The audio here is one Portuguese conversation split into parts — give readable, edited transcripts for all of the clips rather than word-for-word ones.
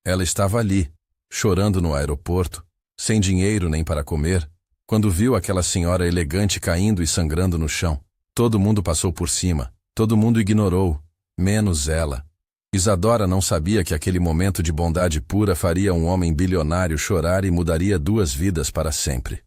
Ela estava ali, chorando no aeroporto, sem dinheiro nem para comer, quando viu aquela senhora elegante caindo e sangrando no chão. Todo mundo passou por cima, todo mundo ignorou, menos ela. Isadora não sabia que aquele momento de bondade pura faria um homem bilionário chorar e mudaria 2 vidas para sempre.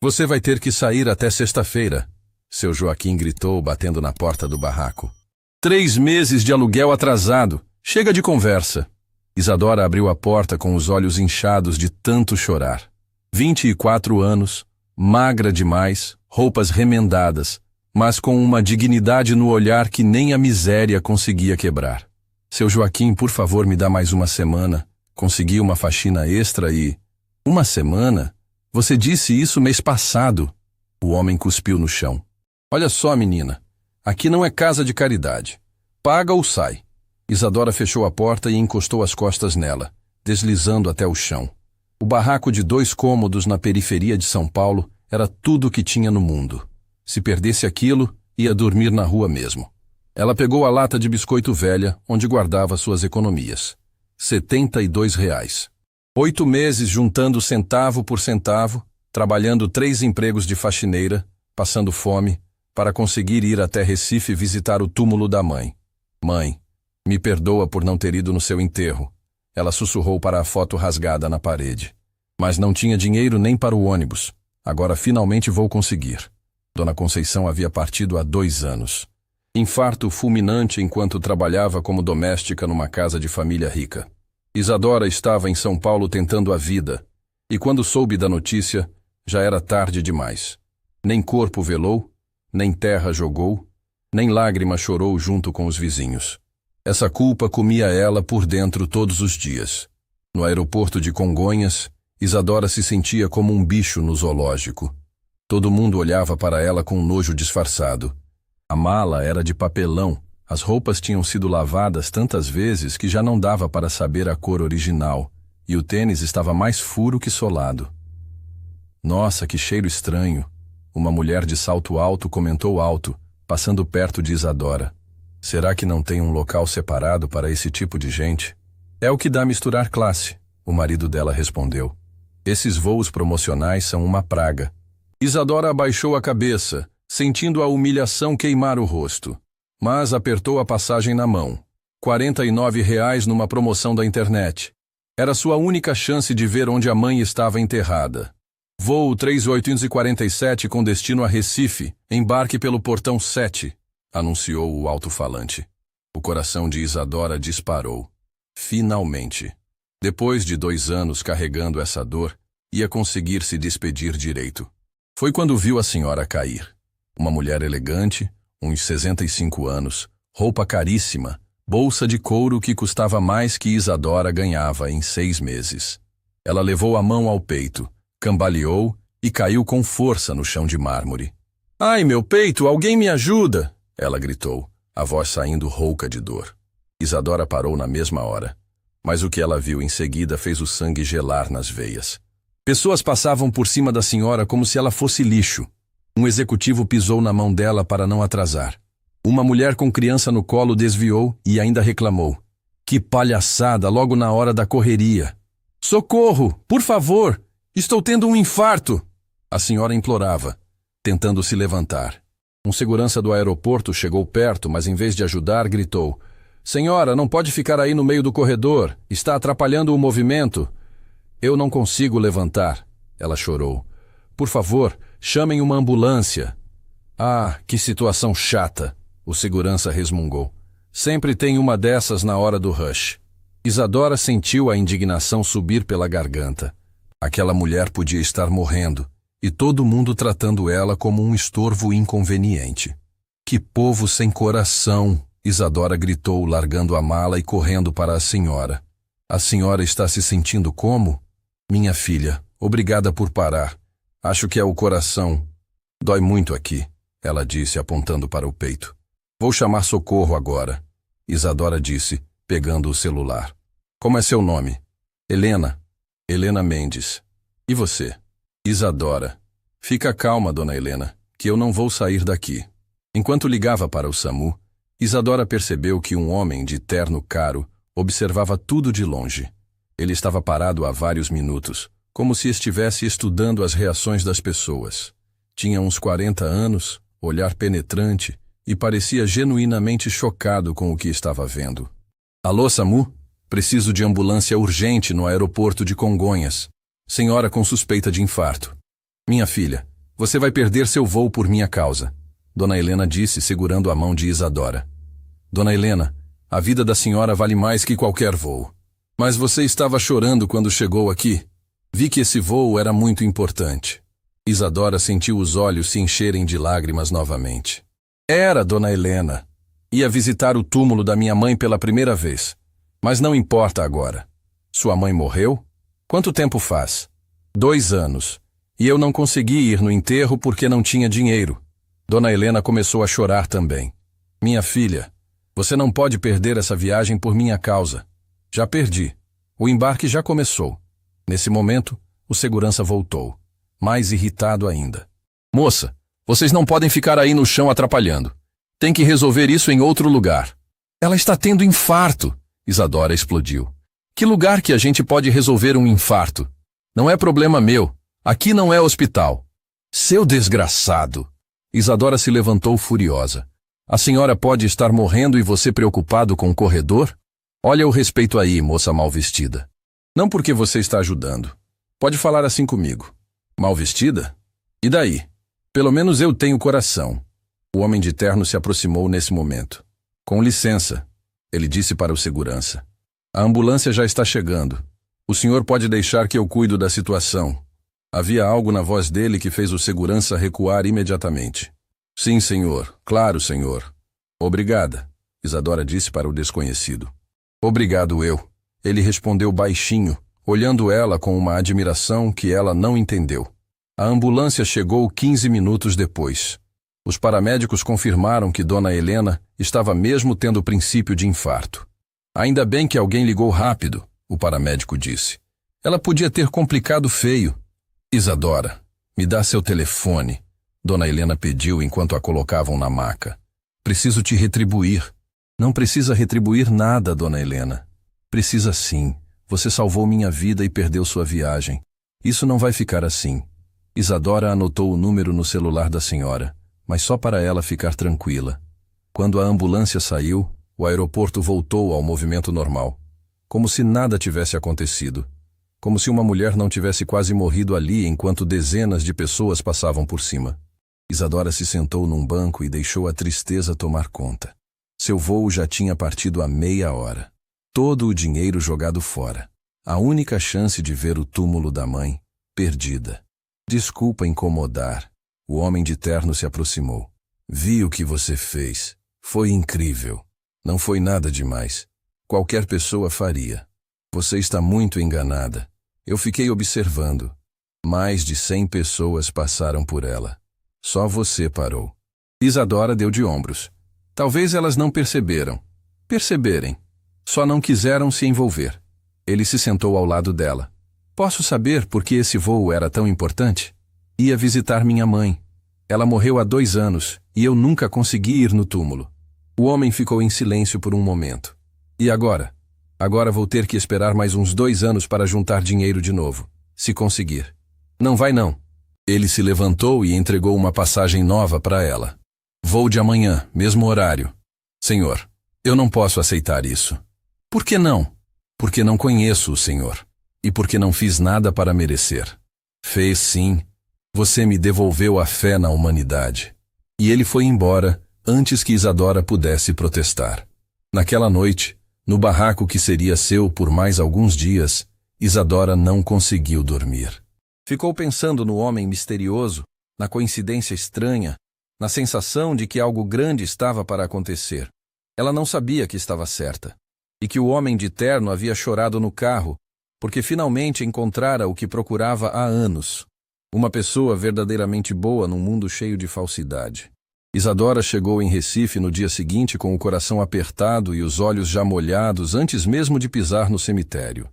Você vai ter que sair até sexta-feira, seu Joaquim gritou, batendo na porta do barraco. 3 meses de aluguel atrasado. Chega de conversa. Isadora abriu a porta com os olhos inchados de tanto chorar. 24 anos, magra demais, roupas remendadas, mas com uma dignidade no olhar que nem a miséria conseguia quebrar. Seu Joaquim, por favor, me dá mais uma semana. Consegui uma faxina extra e... Uma semana? Você disse isso mês passado. O homem cuspiu no chão. Olha só, menina. Aqui não é casa de caridade. Paga ou sai. Isadora fechou a porta e encostou as costas nela, deslizando até o chão. O barraco de 2 cômodos na periferia de São Paulo era tudo o que tinha no mundo. Se perdesse aquilo, ia dormir na rua mesmo. Ela pegou a lata de biscoito velha, onde guardava suas economias. R$72. 8 meses juntando centavo por centavo, trabalhando 3 empregos de faxineira, passando fome, para conseguir ir até Recife visitar o túmulo da mãe. Mãe, me perdoa por não ter ido no seu enterro. Ela sussurrou para a foto rasgada na parede. Mas não tinha dinheiro nem para o ônibus. Agora finalmente vou conseguir. Dona Conceição havia partido há 2 anos. Infarto fulminante enquanto trabalhava como doméstica numa casa de família rica. Isadora estava em São Paulo tentando a vida, e quando soube da notícia, já era tarde demais. Nem corpo velou, nem terra jogou, nem lágrima chorou junto com os vizinhos. Essa culpa comia ela por dentro todos os dias. No aeroporto de Congonhas, Isadora se sentia como um bicho no zoológico. Todo mundo olhava para ela com nojo disfarçado. A mala era de papelão, as roupas tinham sido lavadas tantas vezes que já não dava para saber a cor original, e o tênis estava mais furo que solado. Nossa, que cheiro estranho! Uma mulher de salto alto comentou alto, passando perto de Isadora. Será que não tem um local separado para esse tipo de gente? É o que dá misturar classe, o marido dela respondeu. Esses voos promocionais são uma praga. Isadora abaixou a cabeça, sentindo a humilhação queimar o rosto. Mas apertou a passagem na mão. R$49 numa promoção da internet. Era sua única chance de ver onde a mãe estava enterrada. Voo 3847 com destino a Recife, embarque pelo portão 7. Anunciou o alto-falante. O coração de Isadora disparou. Finalmente. Depois de 2 anos carregando essa dor, ia conseguir se despedir direito. Foi quando viu a senhora cair. Uma mulher elegante, uns 65 anos, roupa caríssima, bolsa de couro que custava mais que Isadora ganhava em 6 meses. Ela levou a mão ao peito, cambaleou e caiu com força no chão de mármore. Ai, meu peito, alguém me ajuda! Ela gritou, a voz saindo rouca de dor. Isadora parou na mesma hora, mas o que ela viu em seguida fez o sangue gelar nas veias. Pessoas passavam por cima da senhora como se ela fosse lixo. Um executivo pisou na mão dela para não atrasar. Uma mulher com criança no colo desviou e ainda reclamou. Que palhaçada logo na hora da correria! Socorro, por favor! Estou tendo um infarto! A senhora implorava, tentando se levantar. Um segurança do aeroporto chegou perto, mas em vez de ajudar, gritou. Senhora, não pode ficar aí no meio do corredor. Está atrapalhando o movimento. Eu não consigo levantar. Ela chorou. Por favor, chamem uma ambulância. Ah, que situação chata. O segurança resmungou. Sempre tem uma dessas na hora do rush. Isadora sentiu a indignação subir pela garganta. Aquela mulher podia estar morrendo. E todo mundo tratando ela como um estorvo inconveniente. Que povo sem coração! Isadora gritou, largando a mala e correndo para a senhora. A senhora está se sentindo como? Minha filha, obrigada por parar. Acho que é o coração. Dói muito aqui, ela disse, apontando para o peito. Vou chamar socorro agora. Isadora disse, pegando o celular. Como é seu nome? Helena. Helena Mendes. E você? Isadora. Fica calma, dona Helena, que eu não vou sair daqui. Enquanto ligava para o SAMU, Isadora percebeu que um homem de terno caro observava tudo de longe. Ele estava parado há vários minutos, como se estivesse estudando as reações das pessoas. Tinha uns 40 anos, olhar penetrante, e parecia genuinamente chocado com o que estava vendo. Alô, SAMU? Preciso de ambulância urgente no aeroporto de Congonhas. Senhora com suspeita de infarto. Minha filha, você vai perder seu voo por minha causa, Dona Helena disse, segurando a mão de Isadora. Dona Helena, a vida da senhora vale mais que qualquer voo. Mas você estava chorando quando chegou aqui. Vi que esse voo era muito importante. Isadora sentiu os olhos se encherem de lágrimas novamente. Era, Dona Helena. Ia visitar o túmulo da minha mãe pela primeira vez. Mas não importa agora. Sua mãe morreu? Quanto tempo faz? 2 anos. E eu não consegui ir no enterro porque não tinha dinheiro. Dona Helena começou a chorar também. Minha filha, você não pode perder essa viagem por minha causa. Já perdi. O embarque já começou. Nesse momento, o segurança voltou, mais irritado ainda. Moça, vocês não podem ficar aí no chão atrapalhando. Tem que resolver isso em outro lugar. Ela está tendo infarto, Isadora explodiu. Que lugar que a gente pode resolver um infarto? Não é problema meu. Aqui não é hospital. Seu desgraçado. Isadora se levantou furiosa. A senhora pode estar morrendo e você preocupado com o corredor? Olha o respeito aí, moça mal vestida. Não porque você está ajudando. Pode falar assim comigo. Mal vestida? E daí? Pelo menos eu tenho coração. O homem de terno se aproximou nesse momento. Com licença, ele disse para o segurança. A ambulância já está chegando. O senhor pode deixar que eu cuido da situação. Havia algo na voz dele que fez o segurança recuar imediatamente. Sim, senhor. Claro, senhor. Obrigada, Isadora disse para o desconhecido. Obrigado eu. Ele respondeu baixinho, olhando ela com uma admiração que ela não entendeu. A ambulância chegou 15 minutos depois. Os paramédicos confirmaram que Dona Helena estava mesmo tendo princípio de infarto. Ainda bem que alguém ligou rápido, o paramédico disse. Ela podia ter complicado feio. Isadora, me dá seu telefone, Dona Helena pediu enquanto a colocavam na maca. Preciso te retribuir. Não precisa retribuir nada, Dona Helena. Precisa sim. Você salvou minha vida e perdeu sua viagem. Isso não vai ficar assim. Isadora anotou o número no celular da senhora, mas só para ela ficar tranquila. Quando a ambulância saiu, o aeroporto voltou ao movimento normal, como se nada tivesse acontecido, como se uma mulher não tivesse quase morrido ali enquanto dezenas de pessoas passavam por cima. Isadora se sentou num banco e deixou a tristeza tomar conta. Seu voo já tinha partido há meia hora. Todo o dinheiro jogado fora. A única chance de ver o túmulo da mãe, perdida. Desculpa incomodar. O homem de terno se aproximou. Vi o que você fez. Foi incrível. Não foi nada demais. Qualquer pessoa faria. Você está muito enganada. Eu fiquei observando. Mais de 100 pessoas passaram por ela. Só você parou. Isadora deu de ombros. Talvez elas não perceberam. Perceberem. Só não quiseram se envolver. Ele se sentou ao lado dela. Posso saber por que esse voo era tão importante? Ia visitar minha mãe. Ela morreu há 2 anos e eu nunca consegui ir no túmulo. O homem ficou em silêncio por um momento. E agora? Agora vou ter que esperar mais uns 2 anos para juntar dinheiro de novo, se conseguir. Não vai não. Ele se levantou e entregou uma passagem nova para ela. Voo de amanhã, mesmo horário. Senhor, eu não posso aceitar isso. Por que não? Porque não conheço o senhor. E porque não fiz nada para merecer. Fez sim. Você me devolveu a fé na humanidade. E ele foi embora antes que Isadora pudesse protestar. Naquela noite, no barraco que seria seu por mais alguns dias, Isadora não conseguiu dormir. Ficou pensando no homem misterioso, na coincidência estranha, na sensação de que algo grande estava para acontecer. Ela não sabia que estava certa, e que o homem de terno havia chorado no carro, porque finalmente encontrara o que procurava há anos. Uma pessoa verdadeiramente boa num mundo cheio de falsidade. Isadora chegou em Recife no dia seguinte com o coração apertado e os olhos já molhados antes mesmo de pisar no cemitério.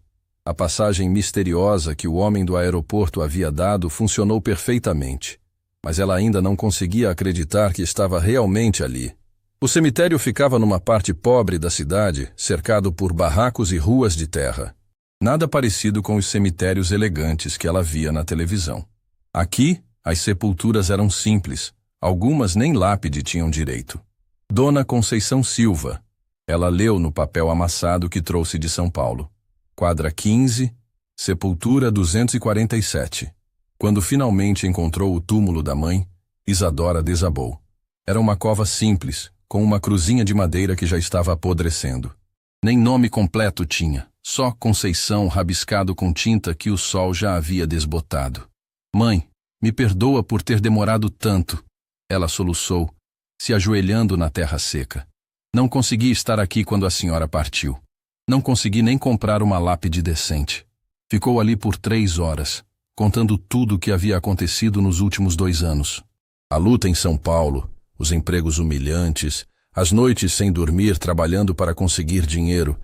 A passagem misteriosa que o homem do aeroporto havia dado funcionou perfeitamente, mas ela ainda não conseguia acreditar que estava realmente ali. O cemitério ficava numa parte pobre da cidade, cercado por barracos e ruas de terra. Nada parecido com os cemitérios elegantes que ela via na televisão. Aqui, as sepulturas eram simples, algumas nem lápide tinham direito. Dona Conceição Silva. Ela leu no papel amassado que trouxe de São Paulo. Quadra 15, sepultura 247. Quando finalmente encontrou o túmulo da mãe, Isadora desabou. Era uma cova simples, com uma cruzinha de madeira que já estava apodrecendo. Nem nome completo tinha, só Conceição rabiscado com tinta que o sol já havia desbotado. Mãe, me perdoa por ter demorado tanto. Ela soluçou, se ajoelhando na terra seca. Não consegui estar aqui quando a senhora partiu. Não consegui nem comprar uma lápide decente. Ficou ali por 3 horas, contando tudo o que havia acontecido nos últimos 2 anos. A luta em São Paulo, os empregos humilhantes, as noites sem dormir trabalhando para conseguir dinheiro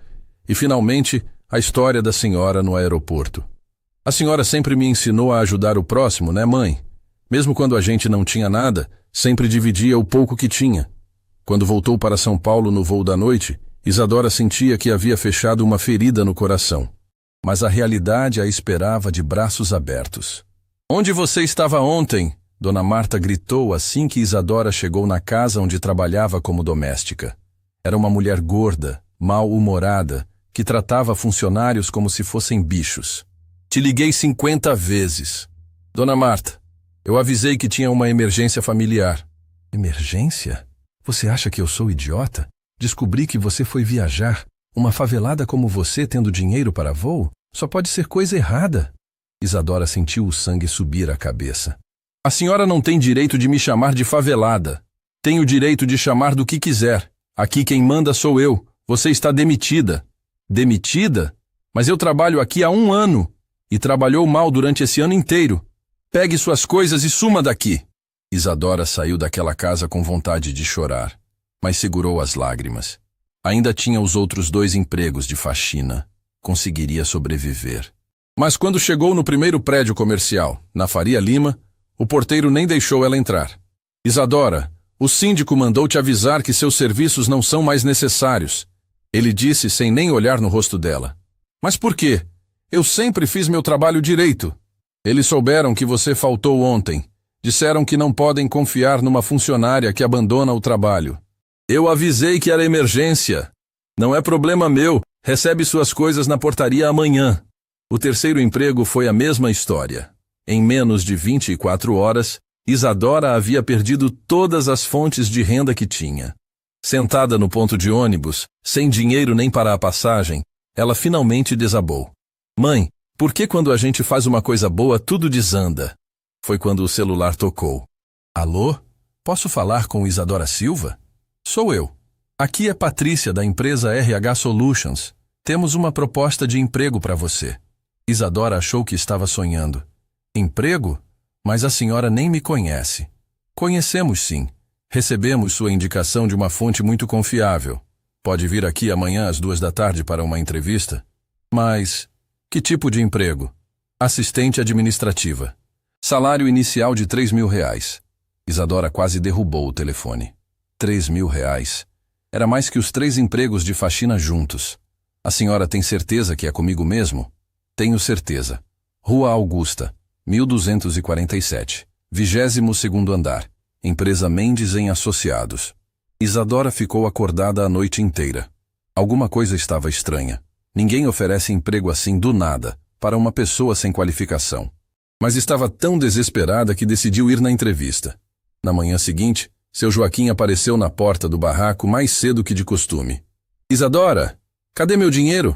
e, finalmente, a história da senhora no aeroporto. A senhora sempre me ensinou a ajudar o próximo, né, mãe? Mesmo quando a gente não tinha nada, sempre dividia o pouco que tinha. Quando voltou para São Paulo no voo da noite, Isadora sentia que havia fechado uma ferida no coração. Mas a realidade a esperava de braços abertos. "Onde você estava ontem?" Dona Marta gritou assim que Isadora chegou na casa onde trabalhava como doméstica. Era uma mulher gorda, mal-humorada, que tratava funcionários como se fossem bichos. "Te liguei 50 vezes. Dona Marta, eu avisei que tinha uma emergência familiar." "Emergência? Você acha que eu sou idiota? Descobri que você foi viajar. Uma favelada como você tendo dinheiro para voo? Só pode ser coisa errada." Isadora sentiu o sangue subir à cabeça. "A senhora não tem direito de me chamar de favelada. Tem o direito de chamar do que quiser. Aqui quem manda sou eu. Você está demitida." "Demitida? Mas eu trabalho aqui há 1 ano. E trabalhou mal durante esse ano inteiro. Pegue suas coisas e suma daqui." Isadora saiu daquela casa com vontade de chorar, mas segurou as lágrimas. Ainda tinha os outros 2 empregos de faxina. Conseguiria sobreviver. Mas quando chegou no primeiro prédio comercial, na Faria Lima, o porteiro nem deixou ela entrar. "Isadora, o síndico mandou te avisar que seus serviços não são mais necessários." Ele disse sem nem olhar no rosto dela. "Mas por quê? Eu sempre fiz meu trabalho direito." "Eles souberam que você faltou ontem. Disseram que não podem confiar numa funcionária que abandona o trabalho." "Eu avisei que era emergência." "Não é problema meu. Recebe suas coisas na portaria amanhã." O terceiro emprego foi a mesma história. Em menos de 24 horas, Isadora havia perdido todas as fontes de renda que tinha. Sentada no ponto de ônibus, sem dinheiro nem para a passagem, ela finalmente desabou. "Mãe, por que quando a gente faz uma coisa boa tudo desanda?" Foi quando o celular tocou. "Alô? Posso falar com Isadora Silva?" "Sou eu. Aqui é Patrícia da empresa RH Solutions. Temos uma proposta de emprego para você." Isadora achou que estava sonhando. "Emprego? Mas a senhora nem me conhece." "Conhecemos sim. Recebemos sua indicação de uma fonte muito confiável. Pode vir aqui amanhã às 2 da tarde para uma entrevista?" "Mas que tipo de emprego?" "Assistente administrativa. Salário inicial de R$3.000. Isadora quase derrubou o telefone. R$3.000. Era mais que os 3 empregos de faxina juntos. "A senhora tem certeza que é comigo mesmo?" "Tenho certeza. Rua Augusta, 1247, 22º andar. Empresa Mendes em Associados." Isadora ficou acordada a noite inteira. Alguma coisa estava estranha. Ninguém oferece emprego assim do nada, para uma pessoa sem qualificação. Mas estava tão desesperada que decidiu ir na entrevista. Na manhã seguinte, seu Joaquim apareceu na porta do barraco mais cedo que de costume. "Isadora, cadê meu dinheiro?"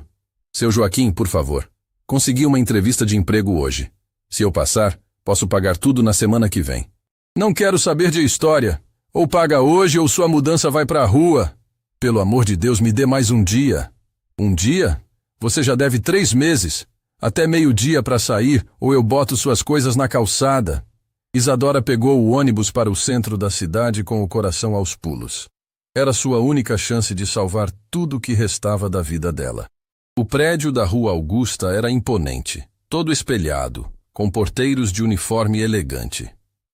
"Seu Joaquim, por favor. Consegui uma entrevista de emprego hoje. Se eu passar, posso pagar tudo na semana que vem." "Não quero saber de história. Ou paga hoje ou sua mudança vai para a rua." "Pelo amor de Deus, me dê mais um dia." "Um dia? Você já deve 3 meses. Até meio-dia para sair, ou eu boto suas coisas na calçada." Isadora pegou o ônibus para o centro da cidade com o coração aos pulos. Era sua única chance de salvar tudo o que restava da vida dela. O prédio da Rua Augusta era imponente, todo espelhado, com porteiros de uniforme elegante.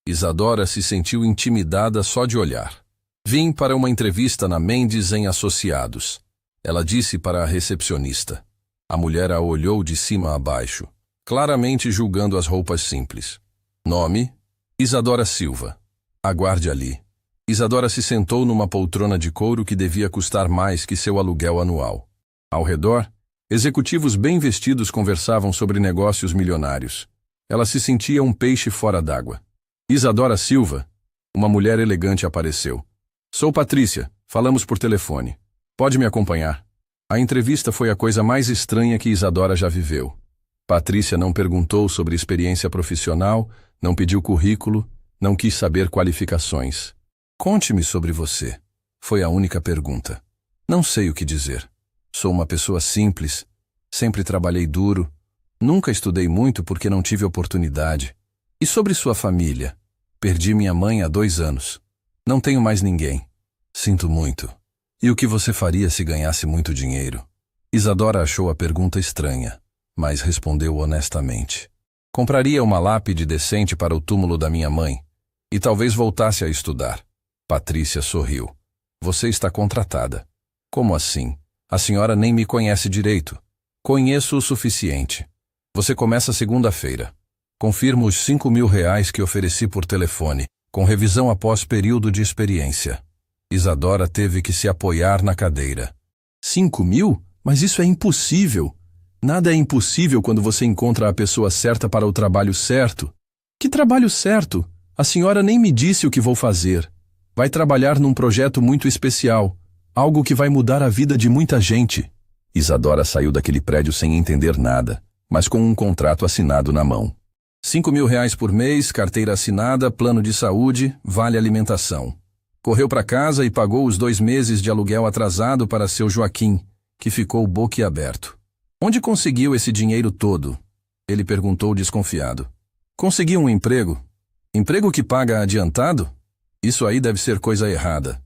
Isadora se sentiu intimidada só de olhar. "Vim para uma entrevista na Mendes em Associados." Ela disse para a recepcionista. A mulher a olhou de cima a baixo, claramente julgando as roupas simples. Nome: Isadora Silva. Aguarde ali. Isadora se sentou numa poltrona de couro que devia custar mais que seu aluguel anual. Ao redor, executivos bem vestidos conversavam sobre negócios milionários. Ela se sentia um peixe fora d'água. Isadora Silva. Uma mulher elegante apareceu. Sou Patrícia, falamos por telefone. Pode me acompanhar. A entrevista foi a coisa mais estranha que Isadora já viveu. Patrícia não perguntou sobre experiência profissional, não pediu currículo, não quis saber qualificações. Conte-me sobre você. Foi a única pergunta. Não sei o que dizer. Sou uma pessoa simples, sempre trabalhei duro, nunca estudei muito porque não tive oportunidade. E sobre sua família? Perdi minha mãe há 2 anos. Não tenho mais ninguém. Sinto muito. E o que você faria se ganhasse muito dinheiro? Isadora achou a pergunta estranha, mas respondeu honestamente. Compraria uma lápide decente para o túmulo da minha mãe e talvez voltasse a estudar. Patrícia sorriu. Você está contratada. Como assim? A senhora nem me conhece direito. Conheço o suficiente. Você começa segunda-feira. Confirmo os R$ 5.000 que ofereci por telefone, com revisão após período de experiência. Isadora teve que se apoiar na cadeira. 5.000? Mas isso é impossível. Nada é impossível quando você encontra a pessoa certa para o trabalho certo. Que trabalho certo? A senhora nem me disse o que vou fazer. Vai trabalhar num projeto muito especial, algo que vai mudar a vida de muita gente. Isadora saiu daquele prédio sem entender nada, mas com um contrato assinado na mão. R$ 5.000 por mês, carteira assinada, plano de saúde, vale alimentação. Correu para casa e pagou os 2 meses de aluguel atrasado para seu Joaquim, que ficou boquiaberto. Onde conseguiu esse dinheiro todo? Ele perguntou desconfiado. Consegui um emprego. Emprego que paga adiantado? Isso aí deve ser coisa errada.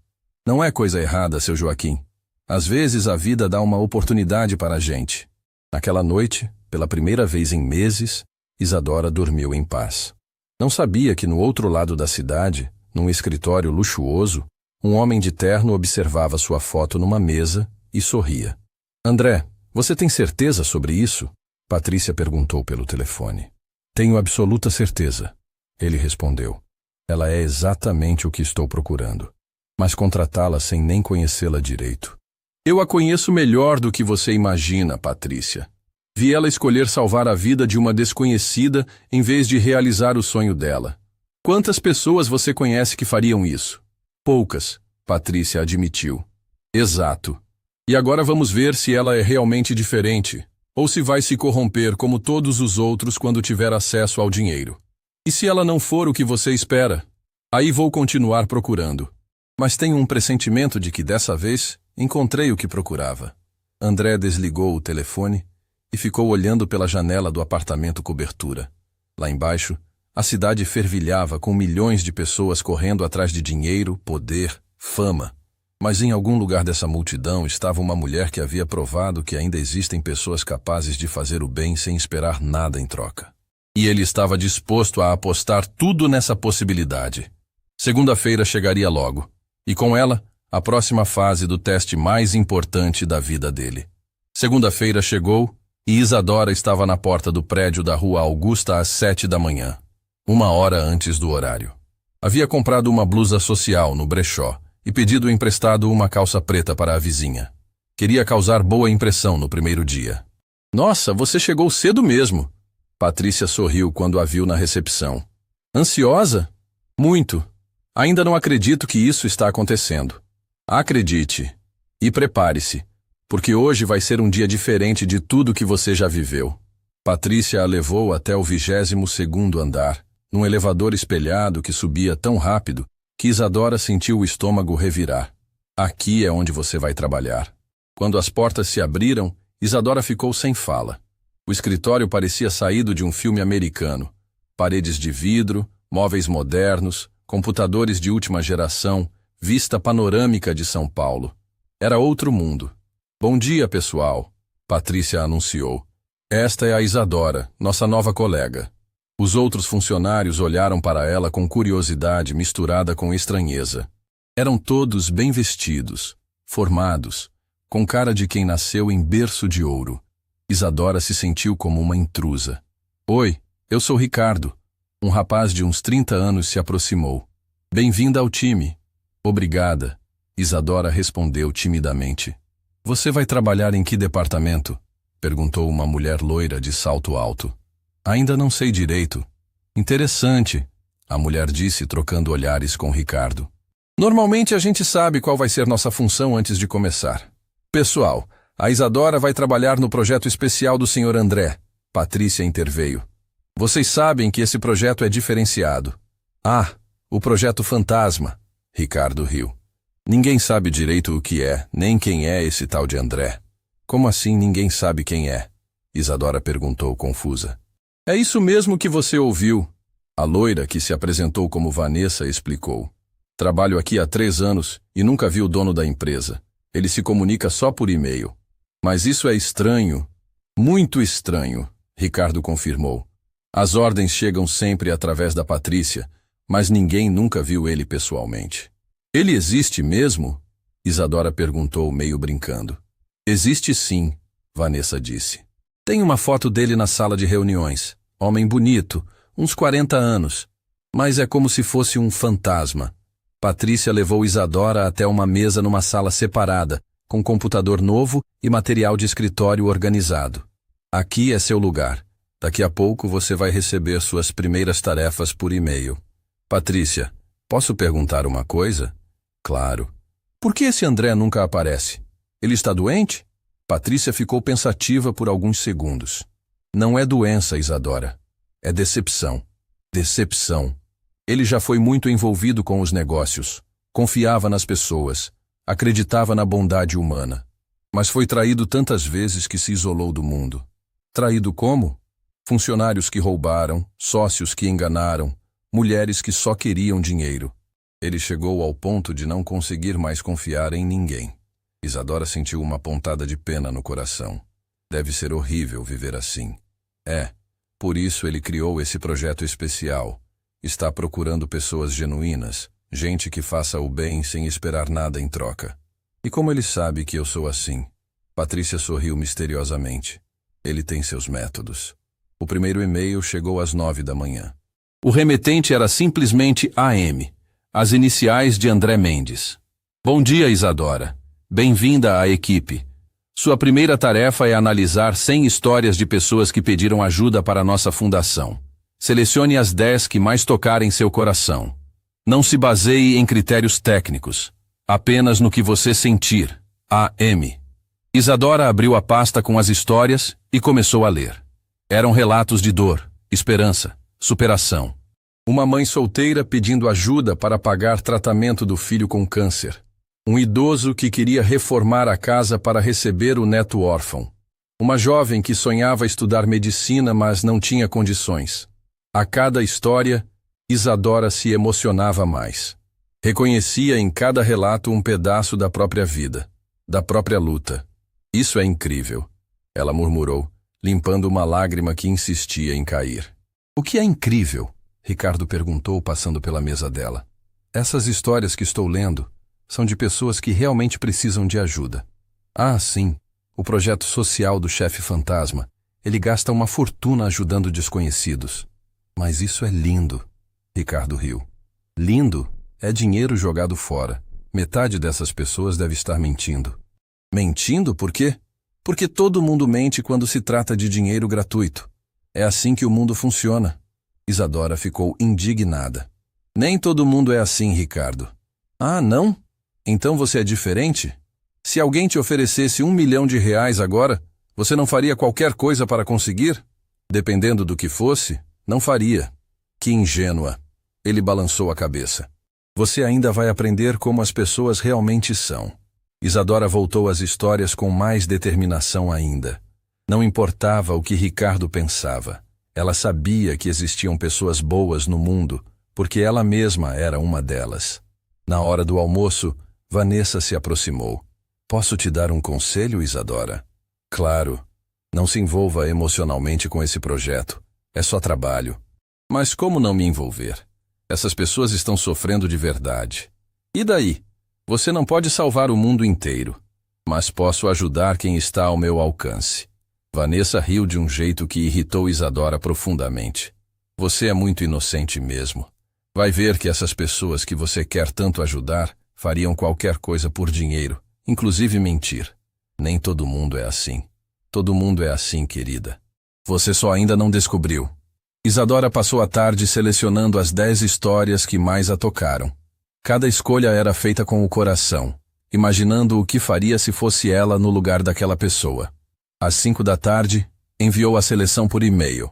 Não é coisa errada, seu Joaquim. Às vezes a vida dá uma oportunidade para a gente. Naquela noite, pela primeira vez em meses, Isadora dormiu em paz. Não sabia que no outro lado da cidade, num escritório luxuoso, um homem de terno observava sua foto numa mesa e sorria. André, você tem certeza sobre isso? Patrícia perguntou pelo telefone. Tenho absoluta certeza. Ele respondeu. Ela é exatamente o que estou procurando. Mas contratá-la sem nem conhecê-la direito. Eu a conheço melhor do que você imagina, Patrícia. Vi ela escolher salvar a vida de uma desconhecida em vez de realizar o sonho dela. Quantas pessoas você conhece que fariam isso? Poucas, Patrícia admitiu. Exato. E agora vamos ver se ela é realmente diferente, ou se vai se corromper como todos os outros quando tiver acesso ao dinheiro. E se ela não for o que você espera? Aí vou continuar procurando. Mas tenho um pressentimento de que dessa vez encontrei o que procurava. André desligou o telefone e ficou olhando pela janela do apartamento cobertura. Lá embaixo, a cidade fervilhava com milhões de pessoas correndo atrás de dinheiro, poder, fama. Mas em algum lugar dessa multidão estava uma mulher que havia provado que ainda existem pessoas capazes de fazer o bem sem esperar nada em troca. E ele estava disposto a apostar tudo nessa possibilidade. Segunda-feira chegaria logo, e com ela, a próxima fase do teste mais importante da vida dele. Segunda-feira chegou e Isadora estava na porta do prédio da Rua Augusta às 7 da manhã, 1 hora antes do horário. Havia comprado uma blusa social no brechó e pedido emprestado uma calça preta para a vizinha. Queria causar boa impressão no primeiro dia. Nossa, você chegou cedo mesmo. Patrícia sorriu quando a viu na recepção. Ansiosa? Muito. Ainda não acredito que isso está acontecendo. Acredite. E prepare-se, porque hoje vai ser um dia diferente de tudo que você já viveu. Patrícia a levou até o 22º andar, num elevador espelhado que subia tão rápido que Isadora sentiu o estômago revirar. Aqui é onde você vai trabalhar. Quando as portas se abriram, Isadora ficou sem fala. O escritório parecia saído de um filme americano. Paredes de vidro, móveis modernos, computadores de última geração, vista panorâmica de São Paulo. Era outro mundo. Bom dia, pessoal, Patrícia anunciou. Esta é a Isadora, nossa nova colega. Os outros funcionários olharam para ela com curiosidade misturada com estranheza. Eram todos bem vestidos, formados, com cara de quem nasceu em berço de ouro. Isadora se sentiu como uma intrusa. Oi, eu sou Ricardo. Um rapaz de uns 30 anos se aproximou. Bem-vinda ao time. Obrigada, Isadora respondeu timidamente. Você vai trabalhar em que departamento? Perguntou uma mulher loira de salto alto. Ainda não sei direito. Interessante, a mulher disse trocando olhares com Ricardo. Normalmente a gente sabe qual vai ser nossa função antes de começar. Pessoal, a Isadora vai trabalhar no projeto especial do Sr. André. Patrícia interveio. Vocês sabem que esse projeto é diferenciado. Ah, o projeto fantasma. Ricardo riu. Ninguém sabe direito o que é, nem quem é esse tal de André. Como assim ninguém sabe quem é? Isadora perguntou confusa. É isso mesmo que você ouviu. A loira, que se apresentou como Vanessa, explicou. Trabalho aqui há 3 anos e nunca vi o dono da empresa. Ele se comunica só por e-mail. Mas isso é estranho. Muito estranho, Ricardo confirmou. As ordens chegam sempre através da Patrícia, mas ninguém nunca viu ele pessoalmente. Ele existe mesmo? Isadora perguntou, meio brincando. Existe sim, Vanessa disse. Tem uma foto dele na sala de reuniões. Homem bonito, uns 40 anos. Mas é como se fosse um fantasma. Patrícia levou Isadora até uma mesa numa sala separada, com computador novo e material de escritório organizado. Aqui é seu lugar. Daqui a pouco você vai receber suas primeiras tarefas por e-mail. Patrícia, posso perguntar uma coisa? Claro. Por que esse André nunca aparece? Ele está doente? Patrícia ficou pensativa por alguns segundos. Não é doença, Isadora. É decepção. Decepção. Ele já foi muito envolvido com os negócios. Confiava nas pessoas. Acreditava na bondade humana. Mas foi traído tantas vezes que se isolou do mundo. Traído como? Funcionários que roubaram, sócios que enganaram, mulheres que só queriam dinheiro. Ele chegou ao ponto de não conseguir mais confiar em ninguém. Isadora sentiu uma pontada de pena no coração. Deve ser horrível viver assim. É, por isso ele criou esse projeto especial. Está procurando pessoas genuínas, gente que faça o bem sem esperar nada em troca. E como ele sabe que eu sou assim? Patrícia sorriu misteriosamente. Ele tem seus métodos. O primeiro e-mail chegou às 9 da manhã. O remetente era simplesmente AM, as iniciais de André Mendes. Bom dia, Isadora. Bem-vinda à equipe. Sua primeira tarefa é analisar 100 histórias de pessoas que pediram ajuda para nossa fundação. Selecione as 10 que mais tocarem seu coração. Não se baseie em critérios técnicos, apenas no que você sentir. AM. Isadora abriu a pasta com as histórias e começou a ler. Eram relatos de dor, esperança, superação. Uma mãe solteira pedindo ajuda para pagar tratamento do filho com câncer. Um idoso que queria reformar a casa para receber o neto órfão. Uma jovem que sonhava estudar medicina, mas não tinha condições. A cada história, Isadora se emocionava mais. Reconhecia em cada relato um pedaço da própria vida, da própria luta. Isso é incrível, ela murmurou, limpando uma lágrima que insistia em cair. O que é incrível? Ricardo perguntou, passando pela mesa dela. Essas histórias que estou lendo são de pessoas que realmente precisam de ajuda. Ah, sim, o projeto social do chefe fantasma. Ele gasta uma fortuna ajudando desconhecidos. Mas isso é lindo, Ricardo riu. Lindo é dinheiro jogado fora. Metade dessas pessoas deve estar mentindo. Mentindo por quê? Porque todo mundo mente quando se trata de dinheiro gratuito. É assim que o mundo funciona. Isadora ficou indignada. Nem todo mundo é assim, Ricardo. Ah, não? Então você é diferente? Se alguém te oferecesse R$1 milhão agora, você não faria qualquer coisa para conseguir? Dependendo do que fosse, não faria. Que ingênua. Ele balançou a cabeça. Você ainda vai aprender como as pessoas realmente são. Isadora voltou às histórias com mais determinação ainda. Não importava o que Ricardo pensava. Ela sabia que existiam pessoas boas no mundo, porque ela mesma era uma delas. Na hora do almoço, Vanessa se aproximou. Posso te dar um conselho, Isadora? Claro. Não se envolva emocionalmente com esse projeto. É só trabalho. Mas como não me envolver? Essas pessoas estão sofrendo de verdade. E daí? Você não pode salvar o mundo inteiro, mas posso ajudar quem está ao meu alcance. Vanessa riu de um jeito que irritou Isadora profundamente. Você é muito inocente mesmo. Vai ver que essas pessoas que você quer tanto ajudar fariam qualquer coisa por dinheiro, inclusive mentir. Nem todo mundo é assim. Todo mundo é assim, querida. Você só ainda não descobriu. Isadora passou a tarde selecionando as 10 histórias que mais a tocaram. Cada escolha era feita com o coração, imaginando o que faria se fosse ela no lugar daquela pessoa. Às 5 da tarde, enviou a seleção por e-mail.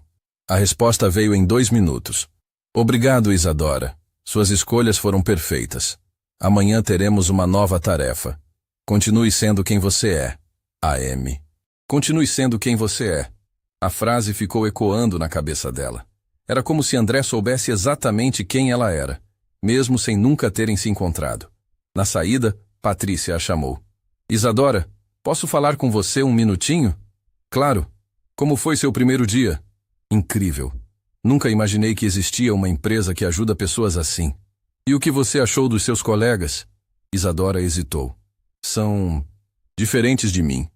A resposta veio em 2 minutos. Obrigado, Isadora. Suas escolhas foram perfeitas. Amanhã teremos uma nova tarefa. Continue sendo quem você é. AM. Continue sendo quem você é. A frase ficou ecoando na cabeça dela. Era como se André soubesse exatamente quem ela era, mesmo sem nunca terem se encontrado. Na saída, Patrícia a chamou. Isadora, posso falar com você um minutinho? Claro. Como foi seu primeiro dia? Incrível. Nunca imaginei que existia uma empresa que ajuda pessoas assim. E o que você achou dos seus colegas? Isadora hesitou. São diferentes de mim.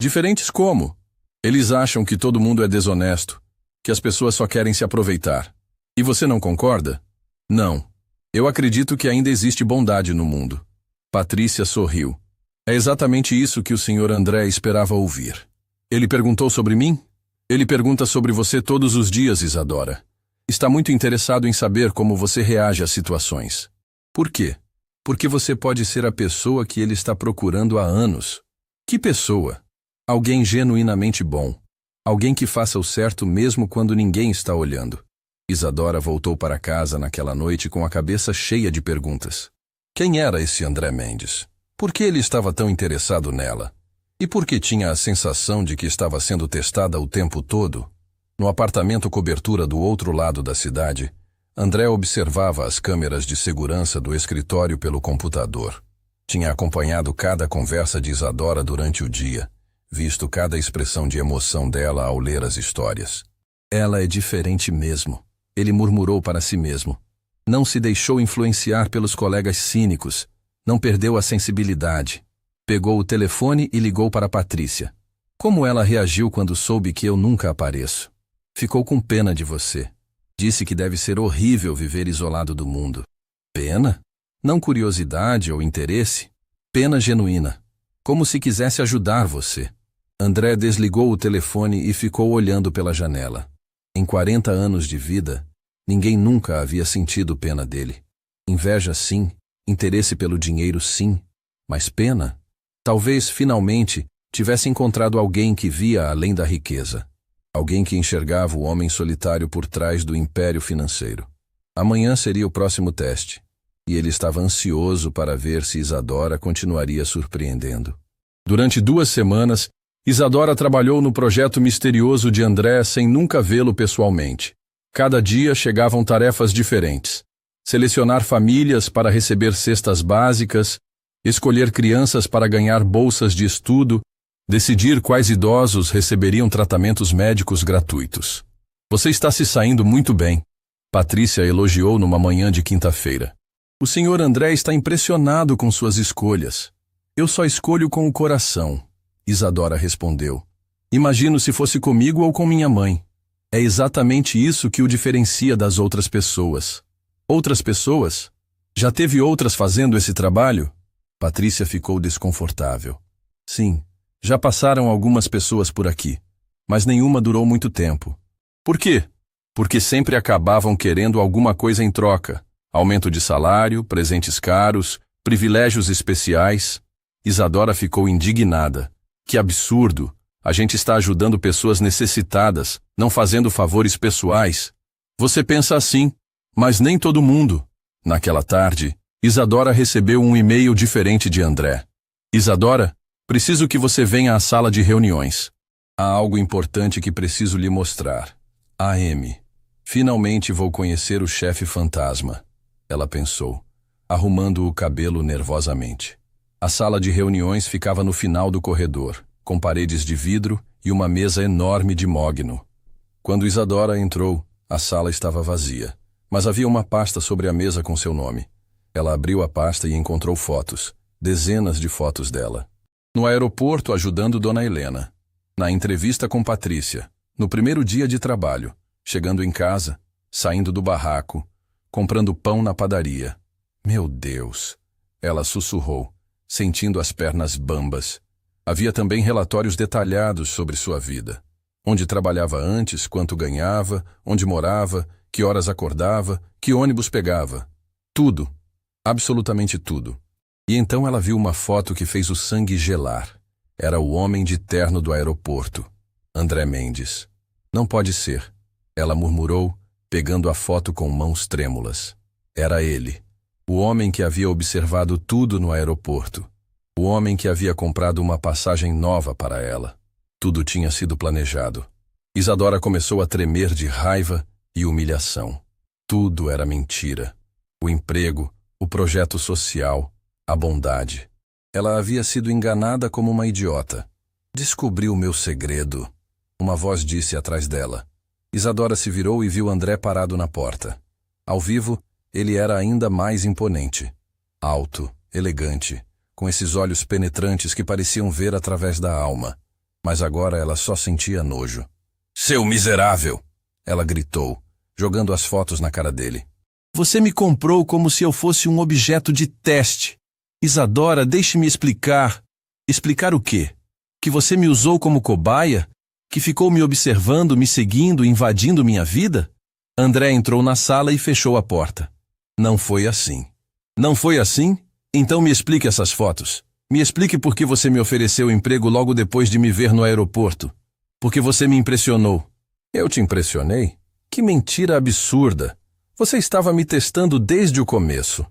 Diferentes como? Eles acham que todo mundo é desonesto, que as pessoas só querem se aproveitar. E você não concorda? Não. Eu acredito que ainda existe bondade no mundo. Patrícia sorriu. É exatamente isso que o Sr. André esperava ouvir. Ele perguntou sobre mim? Ele pergunta sobre você todos os dias, Isadora. Está muito interessado em saber como você reage às situações. Por quê? Porque você pode ser a pessoa que ele está procurando há anos. Que pessoa? Alguém genuinamente bom. Alguém que faça o certo mesmo quando ninguém está olhando. Isadora voltou para casa naquela noite com a cabeça cheia de perguntas. Quem era esse André Mendes? Por que ele estava tão interessado nela? E por que tinha a sensação de que estava sendo testada o tempo todo? No apartamento cobertura do outro lado da cidade, André observava as câmeras de segurança do escritório pelo computador. Tinha acompanhado cada conversa de Isadora durante o dia, visto cada expressão de emoção dela ao ler as histórias. Ela é diferente mesmo, ele murmurou para si mesmo. Não se deixou influenciar pelos colegas cínicos, não perdeu a sensibilidade. Pegou o telefone e ligou para Patrícia. Como ela reagiu quando soube que eu nunca apareço? Ficou com pena de você. Disse que deve ser horrível viver isolado do mundo. Pena? Não curiosidade ou interesse? Pena genuína. Como se quisesse ajudar você. André desligou o telefone e ficou olhando pela janela. Em 40 anos de vida, ninguém nunca havia sentido pena dele. Inveja sim, interesse pelo dinheiro sim, mas pena? Talvez, finalmente, tivesse encontrado alguém que via além da riqueza. Alguém que enxergava o homem solitário por trás do império financeiro. Amanhã seria o próximo teste, e ele estava ansioso para ver se Isadora continuaria surpreendendo. Durante 2 semanas, Isadora trabalhou no projeto misterioso de André sem nunca vê-lo pessoalmente. Cada dia chegavam tarefas diferentes. Selecionar famílias para receber cestas básicas, escolher crianças para ganhar bolsas de estudo, decidir quais idosos receberiam tratamentos médicos gratuitos. Você está se saindo muito bem, Patrícia elogiou numa manhã de quinta-feira. O Sr. André está impressionado com suas escolhas. Eu só escolho com o coração, Isadora respondeu. Imagino se fosse comigo ou com minha mãe. É exatamente isso que o diferencia das outras pessoas. Outras pessoas? Já teve outras fazendo esse trabalho? Patrícia ficou desconfortável. Sim, já passaram algumas pessoas por aqui, mas nenhuma durou muito tempo. Por quê? Porque sempre acabavam querendo alguma coisa em troca. Aumento de salário, presentes caros, privilégios especiais. Isadora ficou indignada. Que absurdo! A gente está ajudando pessoas necessitadas, não fazendo favores pessoais. Você pensa assim, mas nem todo mundo. Naquela tarde, Isadora recebeu um e-mail diferente de André. Isadora, preciso que você venha à sala de reuniões. Há algo importante que preciso lhe mostrar. AM. Finalmente vou conhecer o chefe fantasma. Ela pensou, arrumando o cabelo nervosamente. A sala de reuniões ficava no final do corredor, com paredes de vidro e uma mesa enorme de mogno. Quando Isadora entrou, a sala estava vazia, mas havia uma pasta sobre a mesa com seu nome. Ela abriu a pasta e encontrou fotos, dezenas de fotos dela. No aeroporto ajudando Dona Helena. Na entrevista com Patrícia, no primeiro dia de trabalho, chegando em casa, saindo do barraco, comprando pão na padaria. Meu Deus! Ela sussurrou, sentindo as pernas bambas. Havia também relatórios detalhados sobre sua vida. Onde trabalhava antes, quanto ganhava, onde morava, que horas acordava, que ônibus pegava. Tudo. Absolutamente tudo. E então ela viu uma foto que fez o sangue gelar. Era o homem de terno do aeroporto, André Mendes. Não pode ser, ela murmurou, pegando a foto com mãos trêmulas. Era ele, o homem que havia observado tudo no aeroporto. O homem que havia comprado uma passagem nova para ela. Tudo tinha sido planejado. Isadora começou a tremer de raiva e humilhação. Tudo era mentira. O emprego, o projeto social, a bondade. Ela havia sido enganada como uma idiota. Descobriu o meu segredo. Uma voz disse atrás dela. Isadora se virou e viu André parado na porta. Ao vivo, ele era ainda mais imponente. Alto, elegante, com esses olhos penetrantes que pareciam ver através da alma. Mas agora ela só sentia nojo. "Seu miserável!" ela gritou, jogando as fotos na cara dele. "Você me comprou como se eu fosse um objeto de teste. Isadora, deixe-me explicar." "Explicar o quê? Que você me usou como cobaia? Que ficou me observando, me seguindo, invadindo minha vida?" André entrou na sala e fechou a porta. "Não foi assim." "Não foi assim? Então me explique essas fotos. Me explique por que você me ofereceu emprego logo depois de me ver no aeroporto. Porque você me impressionou." "Eu te impressionei? Que mentira absurda. Você estava me testando desde o começo."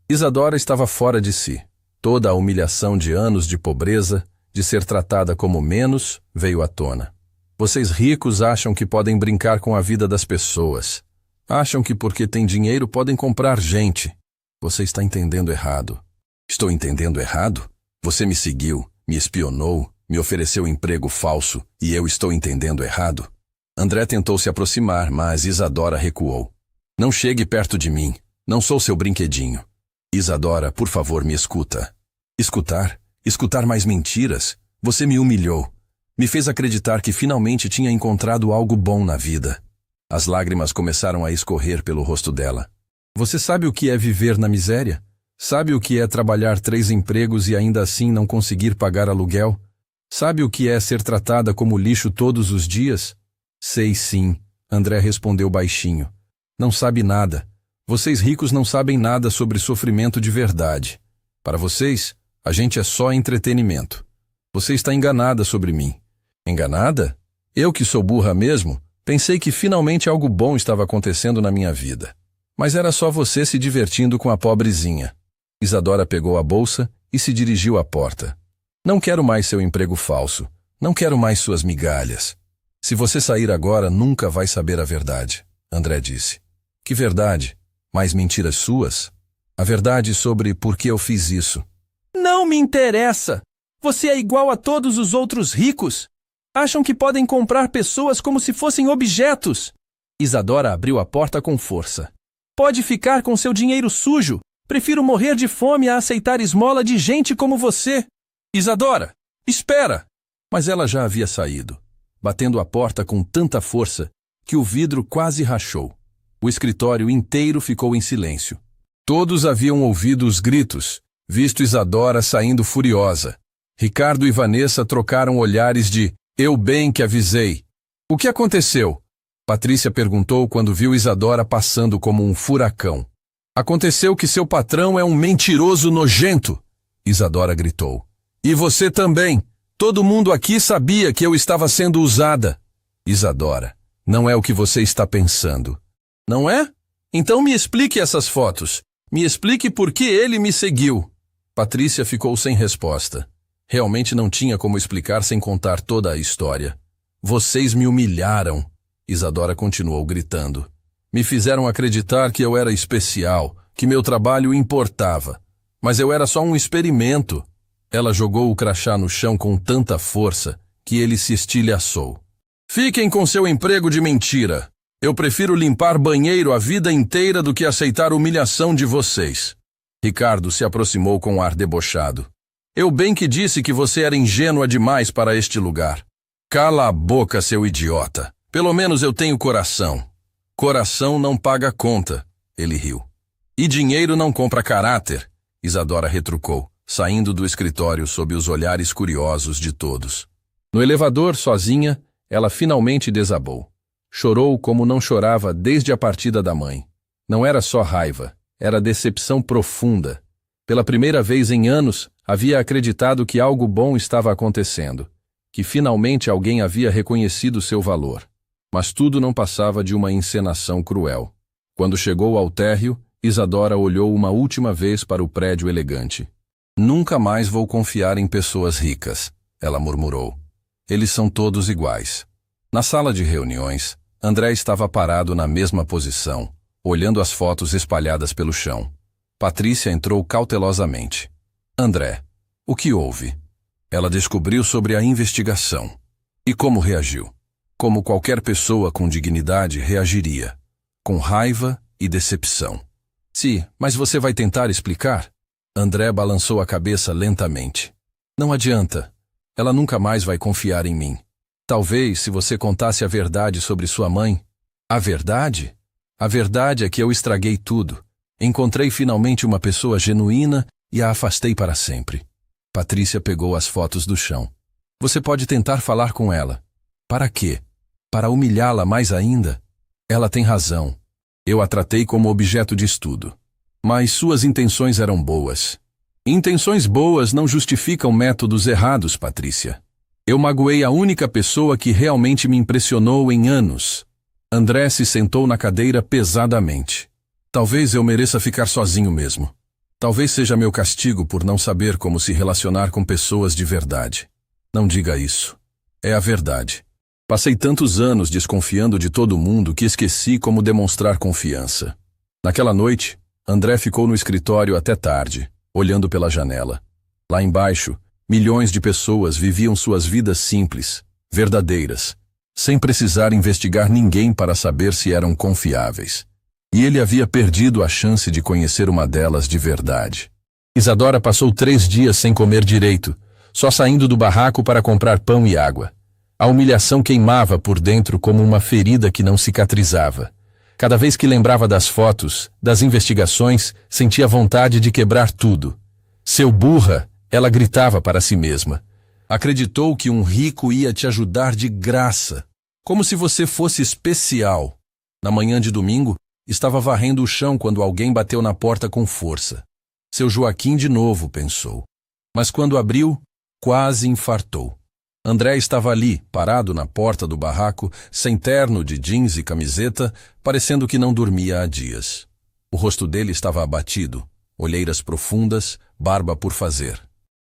Isadora estava fora de si. Toda a humilhação de anos de pobreza, de ser tratada como menos, veio à tona. Vocês ricos acham que podem brincar com a vida das pessoas. Acham que porque têm dinheiro podem comprar gente. Você está entendendo errado. Estou entendendo errado? Você me seguiu, me espionou, me ofereceu emprego falso e eu estou entendendo errado? André tentou se aproximar, mas Isadora recuou. "Não chegue perto de mim. Não sou seu brinquedinho." "Isadora, por favor, me escuta." "Escutar? Escutar mais mentiras? Você me humilhou. Me fez acreditar que finalmente tinha encontrado algo bom na vida." As lágrimas começaram a escorrer pelo rosto dela. "Você sabe o que é viver na miséria? Sabe o que é trabalhar 3 empregos e ainda assim não conseguir pagar aluguel? Sabe o que é ser tratada como lixo todos os dias?" "Sei sim," André respondeu baixinho. "Não sabe nada. Vocês ricos não sabem nada sobre sofrimento de verdade. Para vocês, a gente é só entretenimento. Você está enganada sobre mim." "Enganada? Eu que sou burra mesmo, pensei que finalmente algo bom estava acontecendo na minha vida. Mas era só você se divertindo com a pobrezinha." Isadora pegou a bolsa e se dirigiu à porta. "Não quero mais seu emprego falso. Não quero mais suas migalhas. Se você sair agora, nunca vai saber a verdade," André disse. "Que verdade? Mais mentiras suas? A verdade sobre por que eu fiz isso." "Não me interessa! Você é igual a todos os outros ricos. Acham que podem comprar pessoas como se fossem objetos." Isadora abriu a porta com força. "Pode ficar com seu dinheiro sujo. Prefiro morrer de fome a aceitar esmola de gente como você." "Isadora, espera!" Mas ela já havia saído, batendo a porta com tanta força que o vidro quase rachou. O escritório inteiro ficou em silêncio. Todos haviam ouvido os gritos, visto Isadora saindo furiosa. Ricardo e Vanessa trocaram olhares de "eu bem que avisei." "O que aconteceu?" Patrícia perguntou quando viu Isadora passando como um furacão. "Aconteceu que seu patrão é um mentiroso nojento," Isadora gritou. "E você também. Todo mundo aqui sabia que eu estava sendo usada." "Isadora, não é o que você está pensando." "Não é? Então me explique essas fotos. Me explique por que ele me seguiu." Patrícia ficou sem resposta. Realmente não tinha como explicar sem contar toda a história. "Vocês me humilharam," Isadora continuou gritando. "Me fizeram acreditar que eu era especial, que meu trabalho importava. Mas eu era só um experimento." Ela jogou o crachá no chão com tanta força que ele se estilhaçou. "Fiquem com seu emprego de mentira. Eu prefiro limpar banheiro a vida inteira do que aceitar a humilhação de vocês." Ricardo se aproximou com um ar debochado. "Eu bem que disse que você era ingênua demais para este lugar." Cala a boca, seu idiota. Pelo menos eu tenho coração. Coração não paga conta, ele riu. E dinheiro não compra caráter, Isadora retrucou, saindo do escritório sob os olhares curiosos de todos. No elevador, sozinha, ela finalmente desabou. Chorou como não chorava desde a partida da mãe. Não era só raiva, era decepção profunda. Pela primeira vez em anos, havia acreditado que algo bom estava acontecendo, que finalmente alguém havia reconhecido seu valor. Mas tudo não passava de uma encenação cruel. Quando chegou ao térreo, Isadora olhou uma última vez para o prédio elegante. Nunca mais vou confiar em pessoas ricas, ela murmurou. Eles são todos iguais. Na sala de reuniões, André estava parado na mesma posição, olhando as fotos espalhadas pelo chão. Patrícia entrou cautelosamente. André, o que houve? Ela descobriu sobre a investigação. E como reagiu? Como qualquer pessoa com dignidade reagiria. Com raiva e decepção. Sim, mas você vai tentar explicar? André balançou a cabeça lentamente. Não adianta. Ela nunca mais vai confiar em mim. Talvez se você contasse a verdade sobre sua mãe. A verdade? A verdade é que eu estraguei tudo. Encontrei finalmente uma pessoa genuína e a afastei para sempre. Patrícia pegou as fotos do chão. Você pode tentar falar com ela. Para quê? Para humilhá-la mais ainda? Ela tem razão. Eu a tratei como objeto de estudo. Mas suas intenções eram boas. Intenções boas não justificam métodos errados, Patrícia. Eu magoei a única pessoa que realmente me impressionou em anos. André se sentou na cadeira pesadamente. Talvez eu mereça ficar sozinho mesmo. Talvez seja meu castigo por não saber como se relacionar com pessoas de verdade. Não diga isso. É a verdade. Passei tantos anos desconfiando de todo mundo que esqueci como demonstrar confiança. Naquela noite, André ficou no escritório até tarde, olhando pela janela. Lá embaixo, milhões de pessoas viviam suas vidas simples, verdadeiras, sem precisar investigar ninguém para saber se eram confiáveis. E ele havia perdido a chance de conhecer uma delas de verdade. Isadora passou 3 dias sem comer direito, só saindo do barraco para comprar pão e água. A humilhação queimava por dentro como uma ferida que não cicatrizava. Cada vez que lembrava das fotos, das investigações, sentia vontade de quebrar tudo. Seu burra, ela gritava para si mesma. Acreditou que um rico ia te ajudar de graça, como se você fosse especial. Na manhã de domingo, estava varrendo o chão quando alguém bateu na porta com força. Seu Joaquim de novo, pensou. Mas quando abriu, quase infartou. André estava ali, parado na porta do barraco, sem terno de jeans e camiseta, parecendo que não dormia há dias. O rosto dele estava abatido, olheiras profundas, barba por fazer.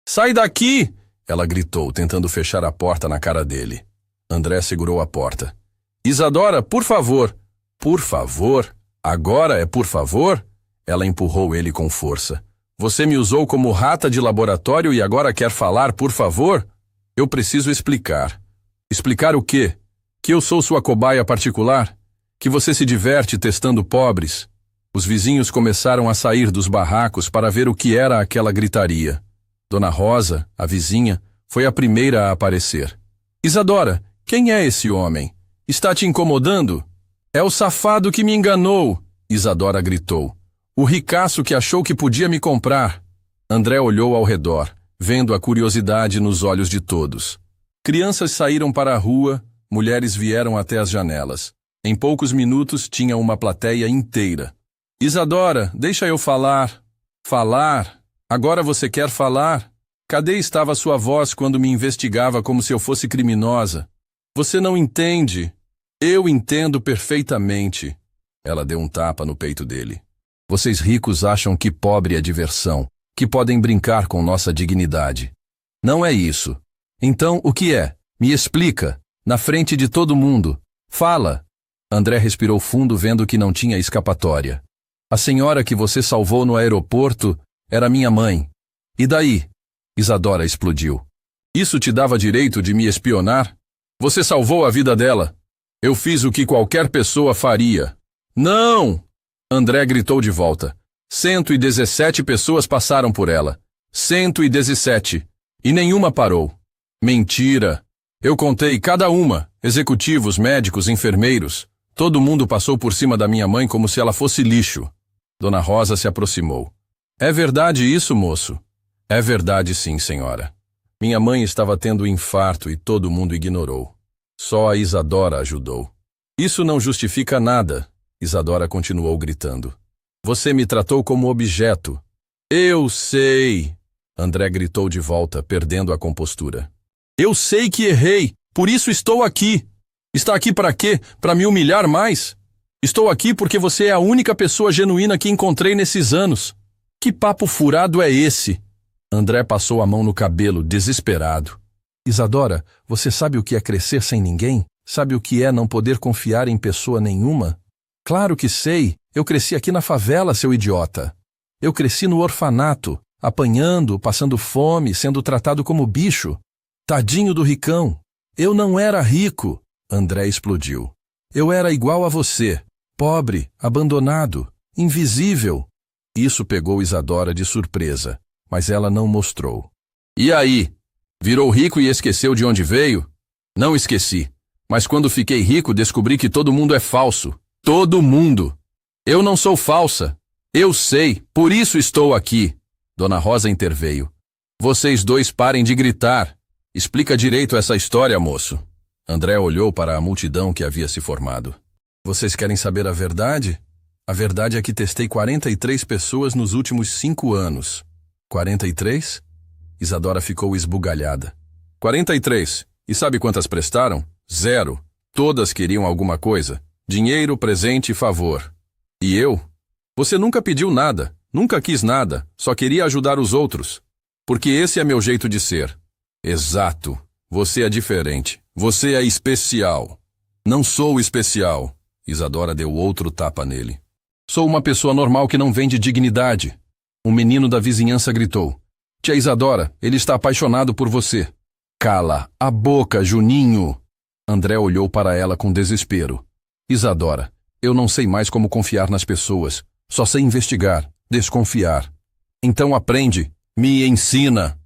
"Sai daqui!" ela gritou, tentando fechar a porta na cara dele. André segurou a porta. "Isadora, por favor!" "Por favor? Agora é por favor?" Ela empurrou ele com força. "Você me usou como rata de laboratório e agora quer falar por favor? Eu preciso explicar." "Explicar o quê? Que eu sou sua cobaia particular? Que você se diverte testando pobres?" Os vizinhos começaram a sair dos barracos para ver o que era aquela gritaria. Dona Rosa, a vizinha, foi a primeira a aparecer. "Isadora, quem é esse homem? Está te incomodando?" "É o safado que me enganou!" Isadora gritou. "O ricaço que achou que podia me comprar." André olhou ao redor, vendo a curiosidade nos olhos de todos. Crianças saíram para a rua, mulheres vieram até as janelas. Em poucos minutos tinha uma plateia inteira. "Isadora, deixa eu falar." "Falar? Agora você quer falar? Cadê estava sua voz quando me investigava como se eu fosse criminosa? Você não entende." "Eu entendo perfeitamente." Ela deu um tapa no peito dele. "Vocês ricos acham que pobre é diversão, que podem brincar com nossa dignidade. Não é isso. Então, o que é? Me explica, na frente de todo mundo. Fala." André respirou fundo, vendo que não tinha escapatória. "A senhora que você salvou no aeroporto era minha mãe. E daí?" Isadora explodiu. "Isso te dava direito de me espionar? Você salvou a vida dela. Eu fiz o que qualquer pessoa faria." "Não!" André gritou de volta. 117 pessoas passaram por ela. 117. E nenhuma parou. "Mentira. Eu contei cada uma, executivos, médicos, enfermeiros. Todo mundo passou por cima da minha mãe como se ela fosse lixo. Dona Rosa se aproximou. É verdade isso, moço? É verdade sim, senhora. Minha mãe estava tendo infarto e todo mundo ignorou. Só a Isadora ajudou. Isso não justifica nada, Isadora continuou gritando. Você me tratou como objeto. Eu sei, André gritou de volta, perdendo a compostura. Eu sei que errei, por isso estou aqui. Está aqui para quê? Para me humilhar mais? Estou aqui porque você é a única pessoa genuína que encontrei nesses anos. Que papo furado é esse? André passou a mão no cabelo, desesperado. Isadora, você sabe o que é crescer sem ninguém? Sabe o que é não poder confiar em pessoa nenhuma? Claro que sei. Eu cresci aqui na favela, seu idiota. Eu cresci no orfanato, apanhando, passando fome, sendo tratado como bicho. Tadinho do ricão. Eu não era rico. André explodiu. Eu era igual a você. Pobre, abandonado, invisível. Isso pegou Isadora de surpresa, mas ela não mostrou. E aí? Virou rico e esqueceu de onde veio? Não esqueci. Mas quando fiquei rico, descobri que todo mundo é falso. Todo mundo. Eu não sou falsa. Eu sei, por isso estou aqui. Dona Rosa interveio. Vocês dois parem de gritar. Explica direito essa história, moço. André olhou para a multidão que havia se formado. Vocês querem saber a verdade? A verdade é que testei 43 pessoas nos últimos 5 anos. 43? Isadora ficou esbugalhada. 43. E sabe quantas prestaram? 0. Todas queriam alguma coisa. Dinheiro, presente e favor. E eu? Você nunca pediu nada, nunca quis nada, só queria ajudar os outros. Porque esse é meu jeito de ser. Exato. Você é diferente. Você é especial. Não sou especial. Isadora deu outro tapa nele. Sou uma pessoa normal que não vende dignidade. Um menino da vizinhança gritou. Tia Isadora, ele está apaixonado por você. Cala a boca, Juninho. André olhou para ela com desespero. Isadora, eu não sei mais como confiar nas pessoas. Só sei investigar, desconfiar. Então aprende, me ensina.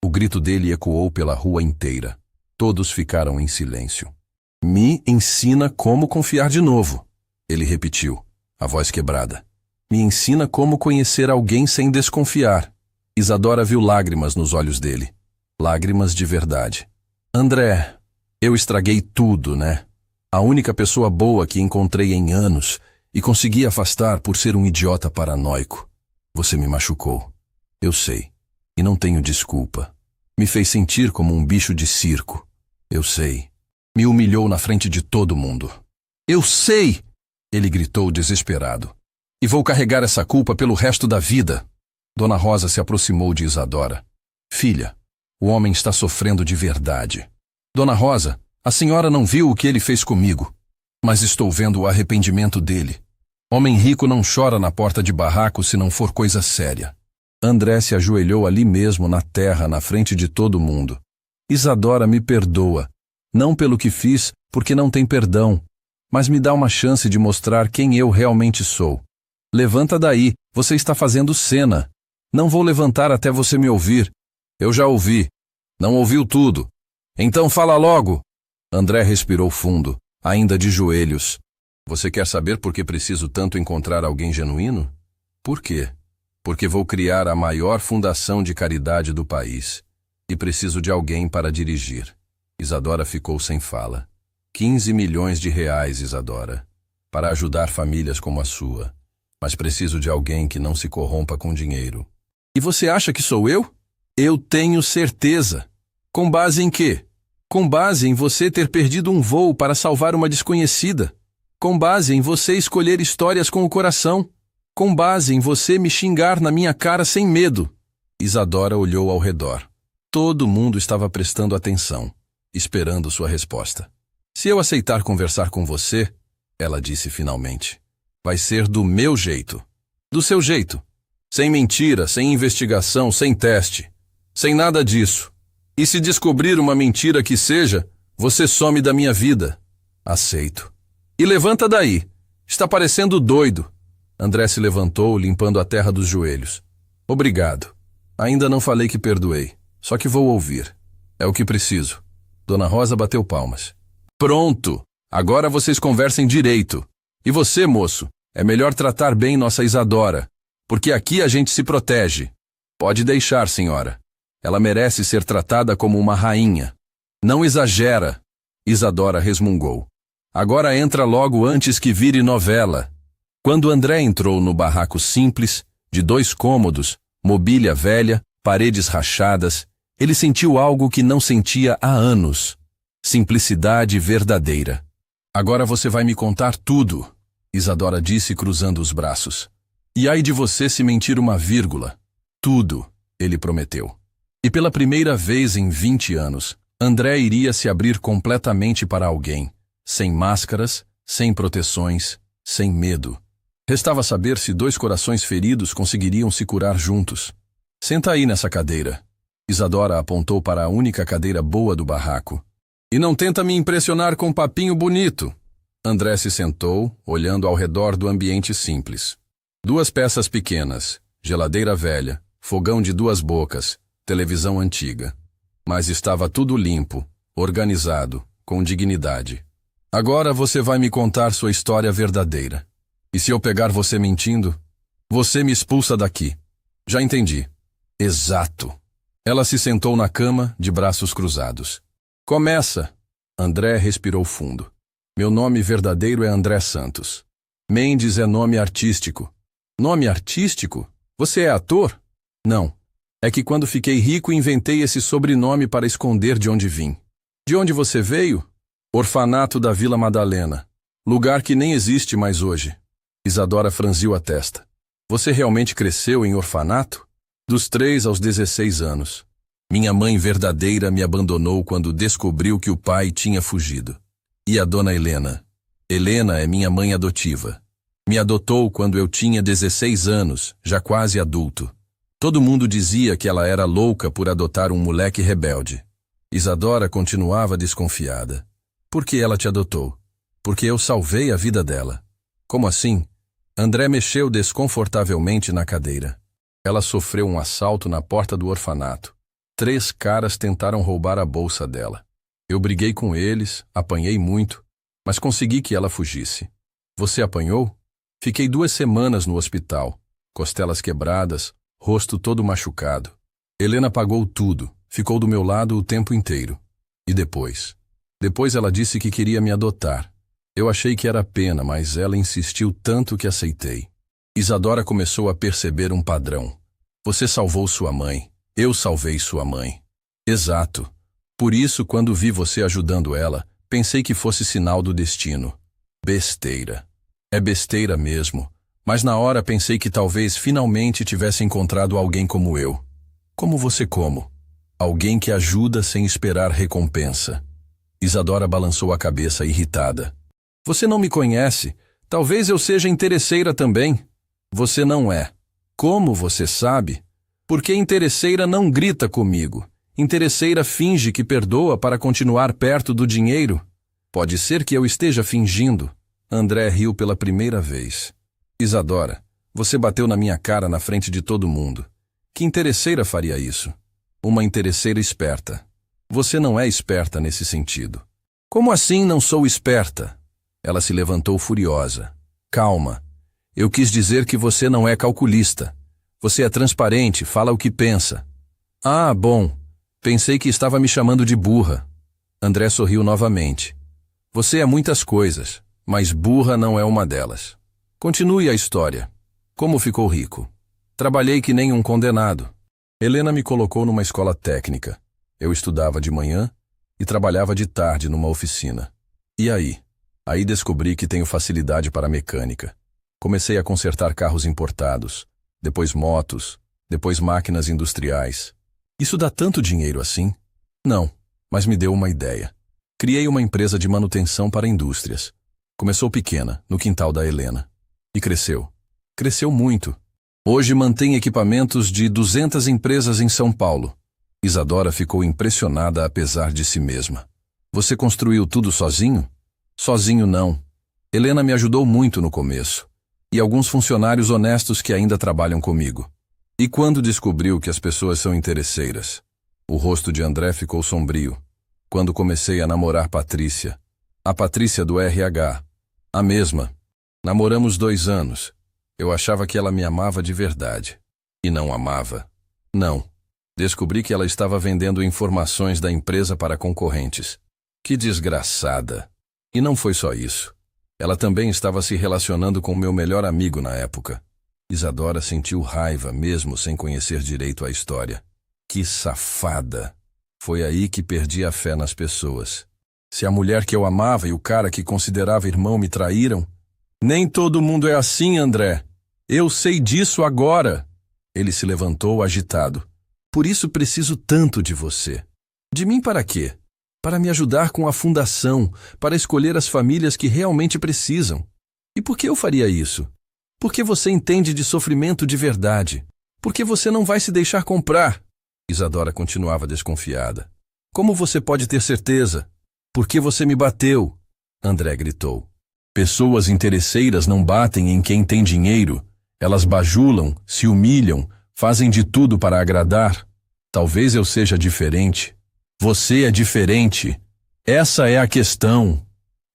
O grito dele ecoou pela rua inteira. Todos ficaram em silêncio. Me ensina como confiar de novo. Ele repetiu, a voz quebrada. Me ensina como conhecer alguém sem desconfiar. Isadora viu lágrimas nos olhos dele. Lágrimas de verdade. André, eu estraguei tudo, né? A única pessoa boa que encontrei em anos e consegui afastar por ser um idiota paranoico. Você me machucou. Eu sei. E não tenho desculpa. Me fez sentir como um bicho de circo. Eu sei. Me humilhou na frente de todo mundo. Eu sei! Ele gritou desesperado. E vou carregar essa culpa pelo resto da vida. Dona Rosa se aproximou de Isadora. Filha, o homem está sofrendo de verdade. Dona Rosa, a senhora não viu o que ele fez comigo, mas estou vendo o arrependimento dele. Homem rico não chora na porta de barraco se não for coisa séria. André se ajoelhou ali mesmo na terra, na frente de todo mundo. Isadora, me perdoa. Não pelo que fiz, porque não tem perdão, mas me dá uma chance de mostrar quem eu realmente sou. Levanta daí, você está fazendo cena. Não vou levantar até você me ouvir. Eu já ouvi. Não ouviu tudo. Então fala logo. André respirou fundo, ainda de joelhos. Você quer saber por que preciso tanto encontrar alguém genuíno? Por quê? Porque vou criar a maior fundação de caridade do país. E preciso de alguém para dirigir. Isadora ficou sem fala. 15 milhões de reais, Isadora. Para ajudar famílias como a sua. Mas preciso de alguém que não se corrompa com dinheiro. E você acha que sou eu? Eu tenho certeza. Com base em quê? Com base em você ter perdido um voo para salvar uma desconhecida. Com base em você escolher histórias com o coração. Com base em você me xingar na minha cara sem medo. Isadora olhou ao redor. Todo mundo estava prestando atenção, esperando sua resposta. Se eu aceitar conversar com você, ela disse finalmente, vai ser do meu jeito. Do seu jeito. Sem mentira, sem investigação, sem teste. Sem nada disso. E se descobrir uma mentira que seja, você some da minha vida. Aceito. E levanta daí. Está parecendo doido. André se levantou, limpando a terra dos joelhos. Obrigado. Ainda não falei que perdoei. Só que vou ouvir. É o que preciso. Dona Rosa bateu palmas. Pronto! Agora vocês conversem direito. E você, moço, é melhor tratar bem nossa Isadora, porque aqui a gente se protege. Pode deixar, senhora. Ela merece ser tratada como uma rainha. Não exagera, Isadora resmungou. Agora entra logo antes que vire novela. Quando André entrou no barraco simples, de 2 cômodos, mobília velha, paredes rachadas, ele sentiu algo que não sentia há anos. Simplicidade verdadeira. Agora você vai me contar tudo, Isadora disse cruzando os braços. E ai de você se mentir uma vírgula. Tudo, ele prometeu. E pela primeira vez em 20 anos, André iria se abrir completamente para alguém, sem máscaras, sem proteções, sem medo. Restava saber se 2 corações feridos conseguiriam se curar juntos. Senta aí nessa cadeira. Isadora apontou para a única cadeira boa do barraco. E não tenta me impressionar com um papinho bonito. André se sentou, olhando ao redor do ambiente simples. 2 peças pequenas, geladeira velha, fogão de 2 bocas, televisão antiga. Mas estava tudo limpo, organizado, com dignidade. Agora você vai me contar sua história verdadeira. E se eu pegar você mentindo, você me expulsa daqui. Já entendi. Exato. Ela se sentou na cama, de braços cruzados. Começa. André respirou fundo. Meu nome verdadeiro é André Santos. Mendes é nome artístico. Nome artístico? Você é ator? Não. É que quando fiquei rico inventei esse sobrenome para esconder de onde vim. De onde você veio? Orfanato da Vila Madalena. Lugar que nem existe mais hoje. Isadora franziu a testa. Você realmente cresceu em orfanato? Dos 3 aos 16 anos. Minha mãe verdadeira me abandonou quando descobriu que o pai tinha fugido. E a dona Helena? Helena é minha mãe adotiva. Me adotou quando eu tinha 16 anos, já quase adulto. Todo mundo dizia que ela era louca por adotar um moleque rebelde. Isadora continuava desconfiada. Por que ela te adotou? Porque eu salvei a vida dela. Como assim? André mexeu desconfortavelmente na cadeira. Ela sofreu um assalto na porta do orfanato. 3 caras tentaram roubar a bolsa dela. Eu briguei com eles, apanhei muito, mas consegui que ela fugisse. Você apanhou? Fiquei 2 semanas no hospital. Costelas quebradas, rosto todo machucado. Helena pagou tudo, ficou do meu lado o tempo inteiro. E depois? Depois ela disse que queria me adotar. Eu achei que era pena, mas ela insistiu tanto que aceitei. Isadora começou a perceber um padrão. Você salvou sua mãe. Eu salvei sua mãe. Exato. Por isso, quando vi você ajudando ela, pensei que fosse sinal do destino. Besteira. É besteira mesmo. Mas na hora pensei que talvez finalmente tivesse encontrado alguém como eu. Como você como? Alguém que ajuda sem esperar recompensa. Isadora balançou a cabeça irritada. Você não me conhece. Talvez eu seja interesseira também. Você não é. Como você sabe? Porque interesseira não grita comigo. Interesseira finge que perdoa para continuar perto do dinheiro. Pode ser que eu esteja fingindo. André riu pela primeira vez. Isadora, você bateu na minha cara na frente de todo mundo. Que interesseira faria isso? Uma interesseira esperta. Você não é esperta nesse sentido. Como assim não sou esperta? Ela se levantou furiosa. Calma. Eu quis dizer que você não é calculista. Você é transparente, fala o que pensa. Ah, bom. Pensei que estava me chamando de burra. André sorriu novamente. Você é muitas coisas, mas burra não é uma delas. Continue a história. Como ficou rico? Trabalhei que nem um condenado. Helena me colocou numa escola técnica. Eu estudava de manhã e trabalhava de tarde numa oficina. E aí? Aí descobri que tenho facilidade para mecânica. Comecei a consertar carros importados, depois motos, depois máquinas industriais. Isso dá tanto dinheiro assim? Não, mas me deu uma ideia. Criei uma empresa de manutenção para indústrias. Começou pequena, no quintal da Helena. E cresceu. Cresceu muito. Hoje mantém equipamentos de 200 empresas em São Paulo. Isadora ficou impressionada apesar de si mesma. Você construiu tudo sozinho? Sozinho não. Helena me ajudou muito no começo. E alguns funcionários honestos que ainda trabalham comigo. E quando descobriu que as pessoas são interesseiras? O rosto de André ficou sombrio. quando comecei a namorar Patrícia. A Patrícia do RH. A mesma. Namoramos 2 anos. Eu achava que ela me amava de verdade. E não amava. Não. Descobri que ela estava vendendo informações da empresa para concorrentes. Que desgraçada. E não foi só isso. Ela também estava se relacionando com o meu melhor amigo na época. Isadora sentiu raiva, mesmo sem conhecer direito a história. Que safada! Foi aí que perdi a fé nas pessoas. Se a mulher que eu amava e o cara que considerava irmão me traíram... Nem todo mundo é assim, André. Eu sei disso agora. Ele se levantou agitado. Por isso preciso tanto de você. De mim para quê? Para me ajudar com a fundação, para escolher as famílias que realmente precisam. E por que eu faria isso? Porque você entende de sofrimento de verdade. Porque você não vai se deixar comprar. Isadora continuava desconfiada. Como você pode ter certeza? Por que você me bateu? André gritou. Pessoas interesseiras não batem em quem tem dinheiro. Elas bajulam, se humilham, fazem de tudo para agradar. Talvez eu seja diferente. Você é diferente. Essa é a questão.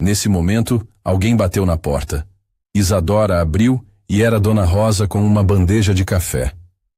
Nesse momento, alguém bateu na porta. Isadora abriu e era Dona Rosa com uma bandeja de café.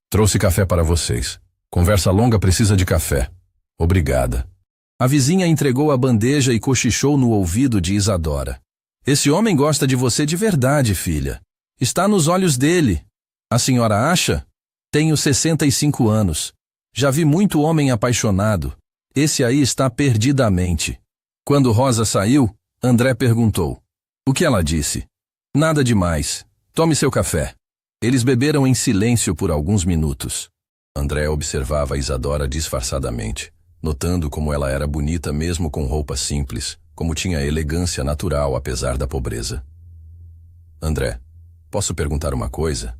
Trouxe café para vocês. Conversa longa precisa de café. Obrigada. A vizinha entregou a bandeja e cochichou no ouvido de Isadora. Esse homem gosta de você de verdade, filha. Está nos olhos dele. A senhora acha? Tenho 65 anos. Já vi muito homem apaixonado. Esse aí está perdidamente. Quando Rosa saiu, André perguntou. O que ela disse? Nada demais. Tome seu café. Eles beberam em silêncio por alguns minutos. André observava Isadora disfarçadamente, notando como ela era bonita mesmo com roupa simples, como tinha elegância natural apesar da pobreza. André, posso perguntar uma coisa?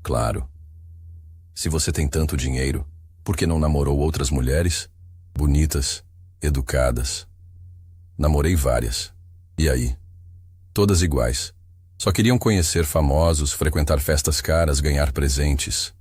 Claro. Se você tem tanto dinheiro, por que não namorou outras mulheres? Bonitas, educadas. Namorei várias. E aí? Todas iguais. Só queriam conhecer famosos, frequentar festas caras, ganhar presentes.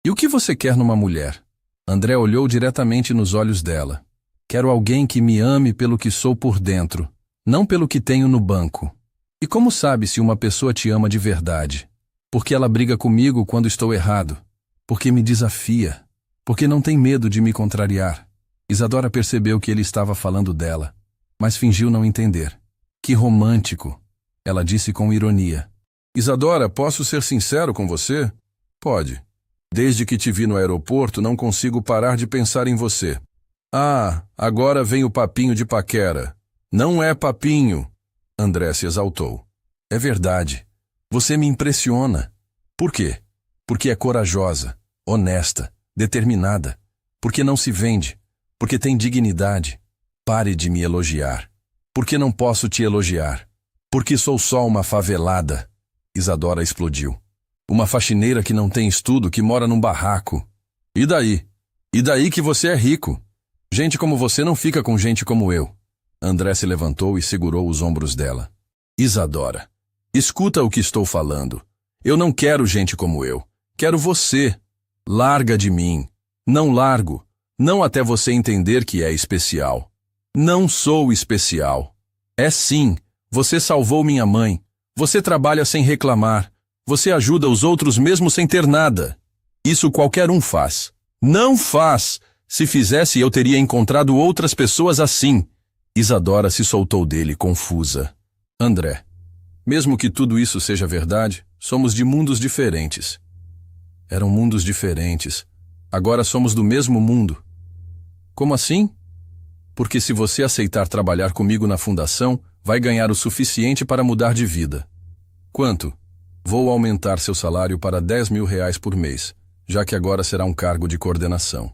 E o que você quer numa mulher? André olhou diretamente nos olhos dela. Quero alguém que me ame pelo que sou por dentro, não pelo que tenho no banco. E como sabe se uma pessoa te ama de verdade? Porque ela briga comigo quando estou errado. Porque me desafia. Porque não tem medo de me contrariar. Isadora percebeu que ele estava falando dela, mas fingiu não entender. Que romântico, ela disse com ironia. Isadora, posso ser sincero com você? Pode. Desde que te vi no aeroporto, não consigo parar de pensar em você. Ah, agora vem o papinho de paquera. Não é papinho. André se exaltou. É verdade. Você me impressiona. Por quê? Porque é corajosa, honesta, determinada. Porque não se vende. Porque tem dignidade. Pare de me elogiar. Porque não posso te elogiar. Porque sou só uma favelada. Isadora explodiu. Uma faxineira que não tem estudo, que mora num barraco. E daí? E daí que você é rico? Gente como você não fica com gente como eu. André se levantou e segurou os ombros dela. Isadora, escuta o que estou falando. Eu não quero gente como eu. Quero você. Larga de mim. Não largo. Não até você entender que é especial. Não sou especial. É sim. Você salvou minha mãe. Você trabalha sem reclamar. Você ajuda os outros mesmo sem ter nada. Isso qualquer um faz. Não faz! Se fizesse, eu teria encontrado outras pessoas assim. Isadora se soltou dele, confusa. André, mesmo que tudo isso seja verdade, somos de mundos diferentes. Eram mundos diferentes. Agora somos do mesmo mundo. Como assim? Porque se você aceitar trabalhar comigo na fundação, vai ganhar o suficiente para mudar de vida. Quanto? Vou aumentar seu salário para R$ 10.000 por mês, já que agora será um cargo de coordenação.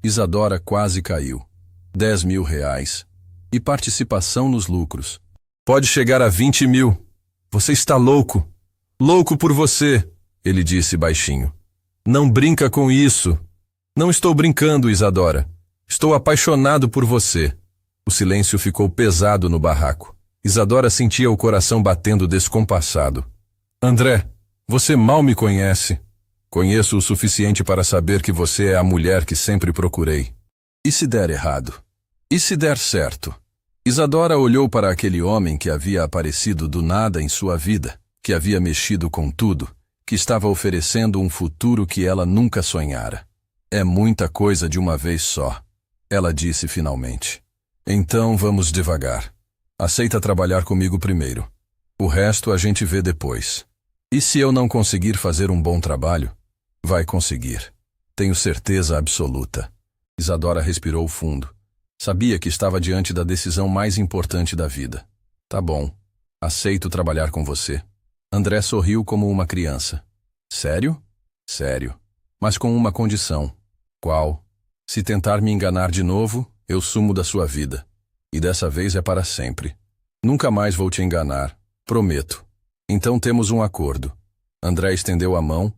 Isadora quase caiu. R$ 10.000. E participação nos lucros. Pode chegar a 20 mil. Você está louco. Louco por você, ele disse baixinho. Não brinca com isso. Não estou brincando, Isadora. Estou apaixonado por você. O silêncio ficou pesado no barraco. Isadora sentia o coração batendo descompassado. André, você mal me conhece. Conheço o suficiente para saber que você é a mulher que sempre procurei. E se der errado? E se der certo? Isadora olhou para aquele homem que havia aparecido do nada em sua vida, que havia mexido com tudo, que estava oferecendo um futuro que ela nunca sonhara. É muita coisa de uma vez só, ela disse finalmente. Então vamos devagar. Aceita trabalhar comigo primeiro. O resto a gente vê depois. E se eu não conseguir fazer um bom trabalho? Vai conseguir. Tenho certeza absoluta. Isadora respirou fundo. Sabia que estava diante da decisão mais importante da vida. Tá bom. Aceito trabalhar com você. André sorriu como uma criança. Sério? Sério. Mas com uma condição. Qual? Se tentar me enganar de novo, eu sumo da sua vida. E dessa vez é para sempre. Nunca mais vou te enganar. Prometo. Então temos um acordo. André estendeu a mão,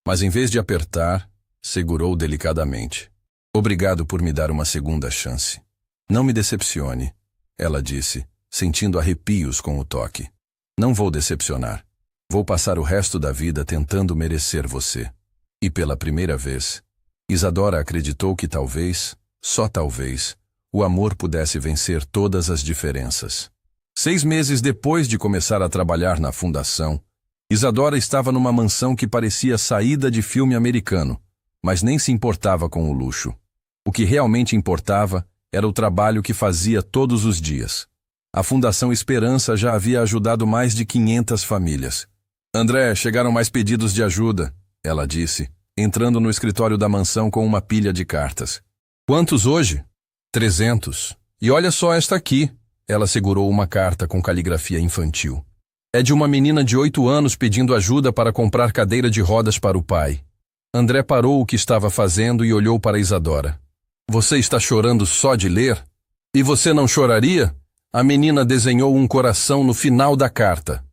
mas em vez de apertar, segurou delicadamente. Obrigado por me dar uma segunda chance. Não me decepcione, ela disse, sentindo arrepios com o toque. Não vou decepcionar. Vou passar o resto da vida tentando merecer você. E pela primeira vez, Isadora acreditou que talvez, só talvez, o amor pudesse vencer todas as diferenças. 6 meses depois de começar a trabalhar na fundação, Isadora estava numa mansão que parecia saída de filme americano, mas nem se importava com o luxo. O que realmente importava era o trabalho que fazia todos os dias. A Fundação Esperança já havia ajudado mais de 500 famílias. André, chegaram mais pedidos de ajuda, ela disse, entrando no escritório da mansão com uma pilha de cartas. Quantos hoje? 300. E olha só esta aqui. Ela segurou uma carta com caligrafia infantil. É de uma menina de 8 anos pedindo ajuda para comprar cadeira de rodas para o pai. André parou o que estava fazendo e olhou para Isadora. Você está chorando só de ler? E você não choraria? A menina desenhou um coração no final da carta.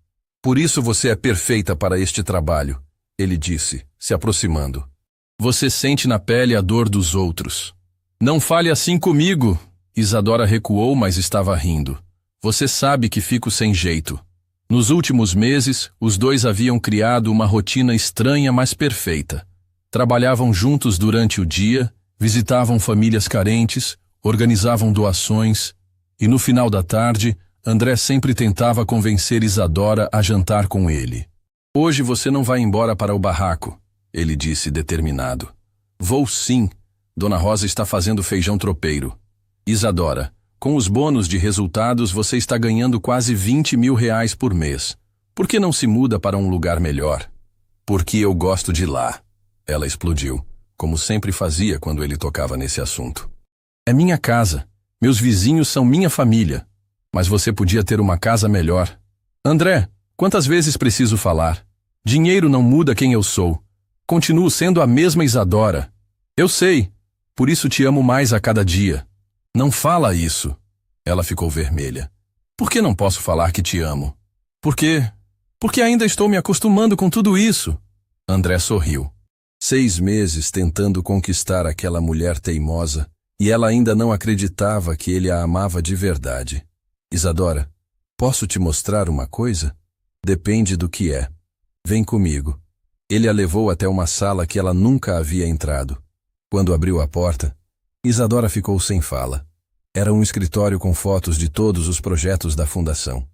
Por isso você é perfeita para este trabalho, ele disse, se aproximando. Você sente na pele a dor dos outros. Não fale assim comigo. Isadora recuou, mas estava rindo. Você sabe que fico sem jeito. Nos últimos meses, os dois haviam criado uma rotina estranha, mas perfeita. Trabalhavam juntos durante o dia, visitavam famílias carentes, organizavam doações, e no final da tarde, André sempre tentava convencer Isadora a jantar com ele. Hoje você não vai embora para o barraco, ele disse determinado. Vou sim. Dona Rosa está fazendo feijão tropeiro. Isadora, com os bônus de resultados você está ganhando quase 20 mil reais por mês. Por que não se muda para um lugar melhor? Porque eu gosto de lá. Ela explodiu, como sempre fazia quando ele tocava nesse assunto. É minha casa. Meus vizinhos são minha família. Mas você podia ter uma casa melhor. André, quantas vezes preciso falar? Dinheiro não muda quem eu sou. Continuo sendo a mesma Isadora. Eu sei. Por isso te amo mais a cada dia. Não fala isso. Ela ficou vermelha. Por que não posso falar que te amo? Por quê? Porque ainda estou me acostumando com tudo isso. André sorriu. 6 meses tentando conquistar aquela mulher teimosa, e ela ainda não acreditava que ele a amava de verdade. Isadora, posso te mostrar uma coisa? Depende do que é. Vem comigo. Ele a levou até uma sala que ela nunca havia entrado. Quando abriu a porta, Isadora ficou sem fala. Era um escritório com fotos de todos os projetos da fundação.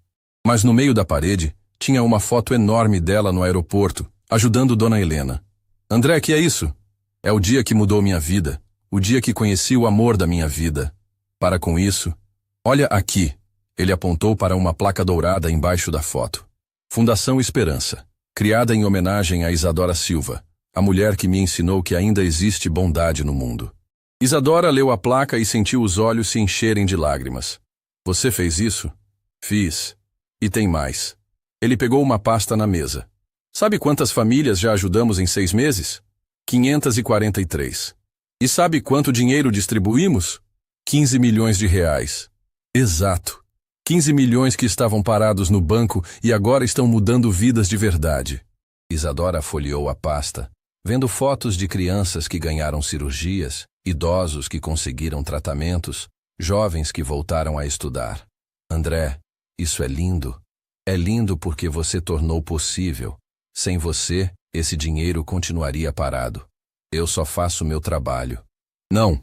Mas no meio da parede, tinha uma foto enorme dela no aeroporto, ajudando Dona Helena. André, que é isso? É o dia que mudou minha vida, o dia que conheci o amor da minha vida. Para com isso, olha aqui. Ele apontou para uma placa dourada embaixo da foto. Fundação Esperança, criada em homenagem a Isadora Silva, a mulher que me ensinou que ainda existe bondade no mundo. Isadora leu a placa e sentiu os olhos se encherem de lágrimas. Você fez isso? Fiz. E tem mais. Ele pegou uma pasta na mesa. Sabe quantas famílias já ajudamos em 6 meses? 543. E sabe quanto dinheiro distribuímos? 15 milhões de reais. Exato. 15 milhões que estavam parados no banco e agora estão mudando vidas de verdade. Isadora folheou a pasta, vendo fotos de crianças que ganharam cirurgias, idosos que conseguiram tratamentos, jovens que voltaram a estudar. André, isso é lindo. É lindo porque você tornou possível. Sem você, esse dinheiro continuaria parado. Eu só faço meu trabalho. Não,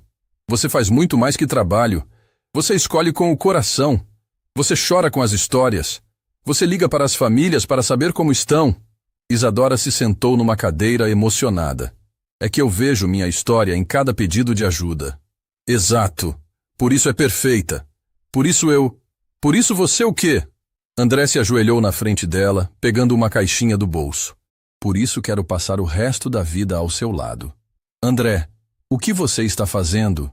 você faz muito mais que trabalho. Você escolhe com o coração. Você chora com as histórias. Você liga para as famílias para saber como estão. Isadora se sentou numa cadeira emocionada. É que eu vejo minha história em cada pedido de ajuda. Exato. Por isso é perfeita. Por isso você o quê? André se ajoelhou na frente dela, pegando uma caixinha do bolso. Por isso quero passar o resto da vida ao seu lado. André, o que você está fazendo?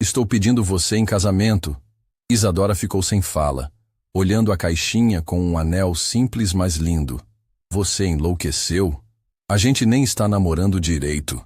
Estou pedindo você em casamento. Isadora ficou sem fala, olhando a caixinha com um anel simples mas lindo. Você enlouqueceu? A gente nem está namorando direito.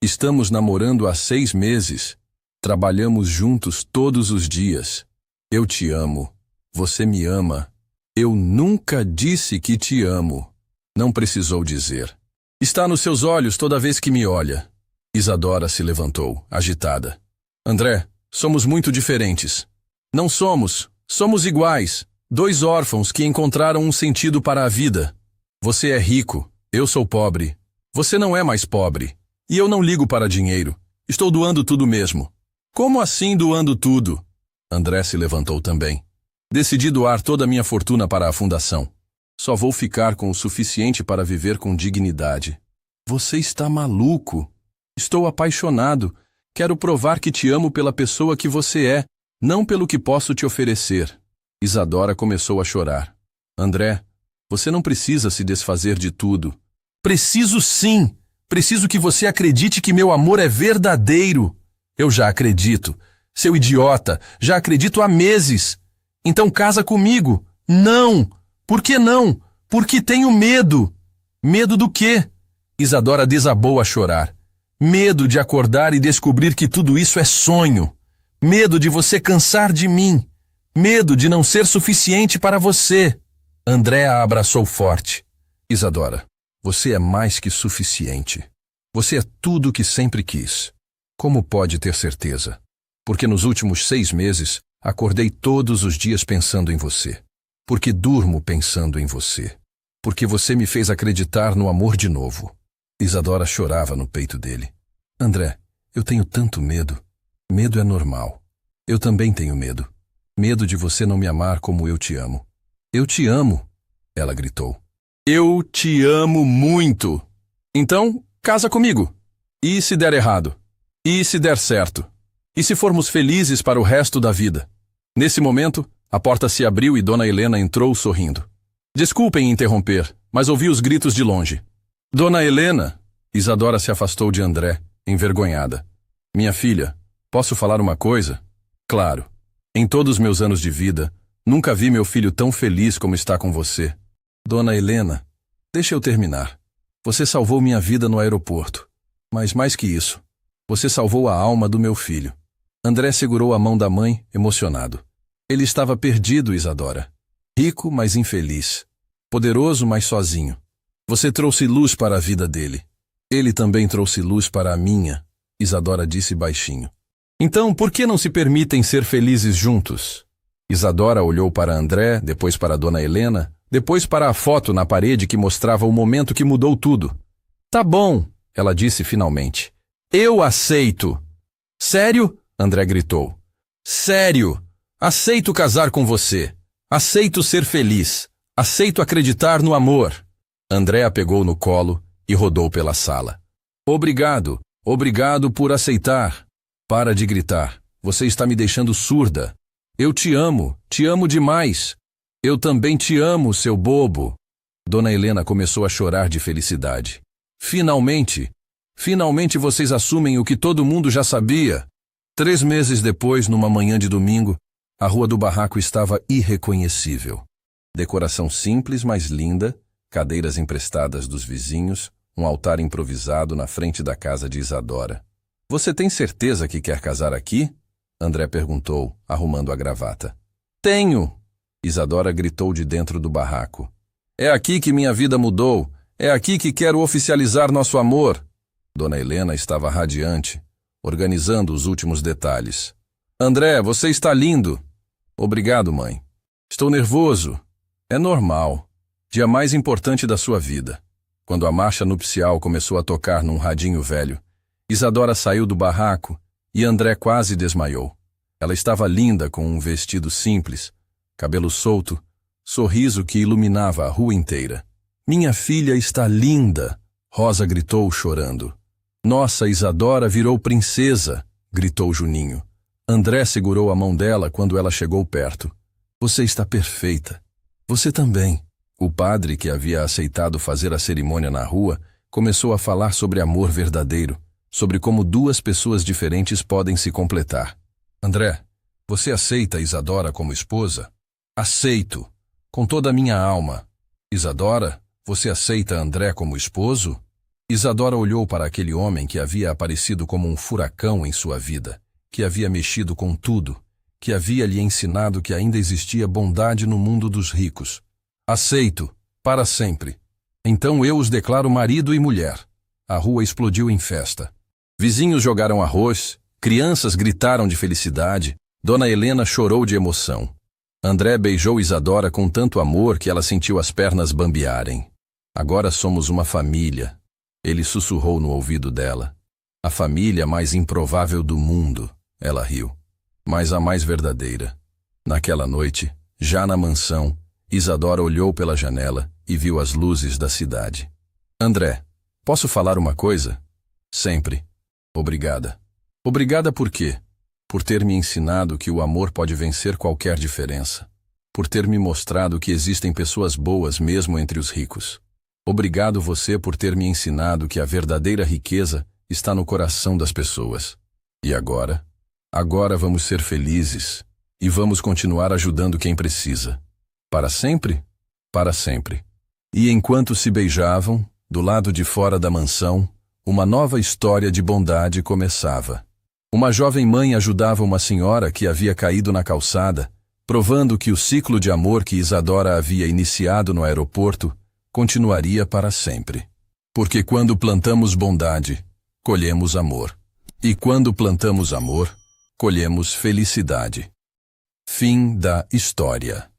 Estamos namorando há 6 meses. Trabalhamos juntos todos os dias. Eu te amo. Você me ama. Eu nunca disse que te amo. Não precisou dizer. Está nos seus olhos toda vez que me olha. Isadora se levantou, agitada. André, somos muito diferentes. Não somos. Somos iguais. 2 órfãos que encontraram um sentido para a vida. Você é rico. Eu sou pobre. Você não é mais pobre. E eu não ligo para dinheiro. Estou doando tudo mesmo. Como assim doando tudo? André se levantou também. Decidi doar toda a minha fortuna para a fundação. Só vou ficar com o suficiente para viver com dignidade. Você está maluco? Estou apaixonado. Quero provar que te amo pela pessoa que você é, não pelo que posso te oferecer. Isadora começou a chorar. André, você não precisa se desfazer de tudo. Preciso sim! Preciso que você acredite que meu amor é verdadeiro. Eu já acredito. Seu idiota, já acredito há meses. Então casa comigo. Não! Por que não? Porque tenho medo. Medo do quê? Isadora desabou a chorar. Medo de acordar e descobrir que tudo isso é sonho. Medo de você cansar de mim. Medo de não ser suficiente para você. André a abraçou forte. Isadora, você é mais que suficiente. Você é tudo o que sempre quis. Como pode ter certeza? Porque nos últimos 6 meses, acordei todos os dias pensando em você. Porque durmo pensando em você. Porque você me fez acreditar no amor de novo. Isadora chorava no peito dele. André, eu tenho tanto medo. Medo é normal. Eu também tenho medo. Medo de você não me amar como eu te amo. Eu te amo, ela gritou. Eu te amo muito. Então, casa comigo. E se der errado? E se der certo? E se formos felizes para o resto da vida? Nesse momento, a porta se abriu e Dona Helena entrou sorrindo. Desculpem interromper, mas ouvi os gritos de longe. Dona Helena! Isadora se afastou de André, envergonhada. Minha filha, posso falar uma coisa? Claro. Em todos os meus anos de vida, nunca vi meu filho tão feliz como está com você. Dona Helena, deixa eu terminar. Você salvou minha vida no aeroporto. Mas mais que isso, você salvou a alma do meu filho. André segurou a mão da mãe, emocionado. Ele estava perdido, Isadora. Rico, mas infeliz. Poderoso, mas sozinho. Você trouxe luz para a vida dele. Ele também trouxe luz para a minha, Isadora disse baixinho. Então, por que não se permitem ser felizes juntos? Isadora olhou para André, depois para Dona Helena, depois para a foto na parede que mostrava o momento que mudou tudo. Tá bom, ela disse finalmente. Eu aceito. Sério? André gritou. Sério. Aceito casar com você. Aceito ser feliz. Aceito acreditar no amor. André a pegou no colo e rodou pela sala. Obrigado. Obrigado por aceitar. Para de gritar. Você está me deixando surda. Eu te amo demais. Eu também te amo, seu bobo. Dona Helena começou a chorar de felicidade. Finalmente vocês assumem o que todo mundo já sabia. 3 meses depois, numa manhã de domingo, a rua do barraco estava irreconhecível. Decoração simples, mas linda, cadeiras emprestadas dos vizinhos, um altar improvisado na frente da casa de Isadora. Você tem certeza que quer casar aqui? André perguntou, arrumando a gravata. Tenho! Isadora gritou de dentro do barraco. É aqui que minha vida mudou. É aqui que quero oficializar nosso amor. Dona Helena estava radiante, organizando os últimos detalhes. André, você está lindo. Obrigado, mãe. Estou nervoso. É normal. Dia mais importante da sua vida. Quando a marcha nupcial começou a tocar num radinho velho, Isadora saiu do barraco e André quase desmaiou. Ela estava linda com um vestido simples, cabelo solto, sorriso que iluminava a rua inteira. Minha filha está linda, Rosa gritou chorando. Nossa Isadora virou princesa, gritou Juninho. André segurou a mão dela quando ela chegou perto. Você está perfeita. Você também. O padre, que havia aceitado fazer a cerimônia na rua, começou a falar sobre amor verdadeiro, sobre como duas pessoas diferentes podem se completar. André, você aceita Isadora como esposa? Aceito, com toda a minha alma. Isadora, você aceita André como esposo? Isadora olhou para aquele homem que havia aparecido como um furacão em sua vida, que havia mexido com tudo, que havia lhe ensinado que ainda existia bondade no mundo dos ricos. Aceito, para sempre. Então eu os declaro marido e mulher. A rua explodiu em festa. Vizinhos jogaram arroz, crianças gritaram de felicidade, Dona Helena chorou de emoção. André beijou Isadora com tanto amor que ela sentiu as pernas bambearem. Agora somos uma família, ele sussurrou no ouvido dela. A família mais improvável do mundo, ela riu, mas a mais verdadeira. Naquela noite, já na mansão, Isadora olhou pela janela e viu as luzes da cidade. André, posso falar uma coisa? Sempre. Obrigada. Obrigada por quê? Por ter me ensinado que o amor pode vencer qualquer diferença. Por ter me mostrado que existem pessoas boas mesmo entre os ricos. Obrigado você por ter me ensinado que a verdadeira riqueza está no coração das pessoas. E agora? Agora vamos ser felizes e vamos continuar ajudando quem precisa. Para sempre? Para sempre. E enquanto se beijavam, do lado de fora da mansão, uma nova história de bondade começava. Uma jovem mãe ajudava uma senhora que havia caído na calçada, provando que o ciclo de amor que Isadora havia iniciado no aeroporto continuaria para sempre. Porque quando plantamos bondade, colhemos amor. E quando plantamos amor, colhemos felicidade. Fim da história.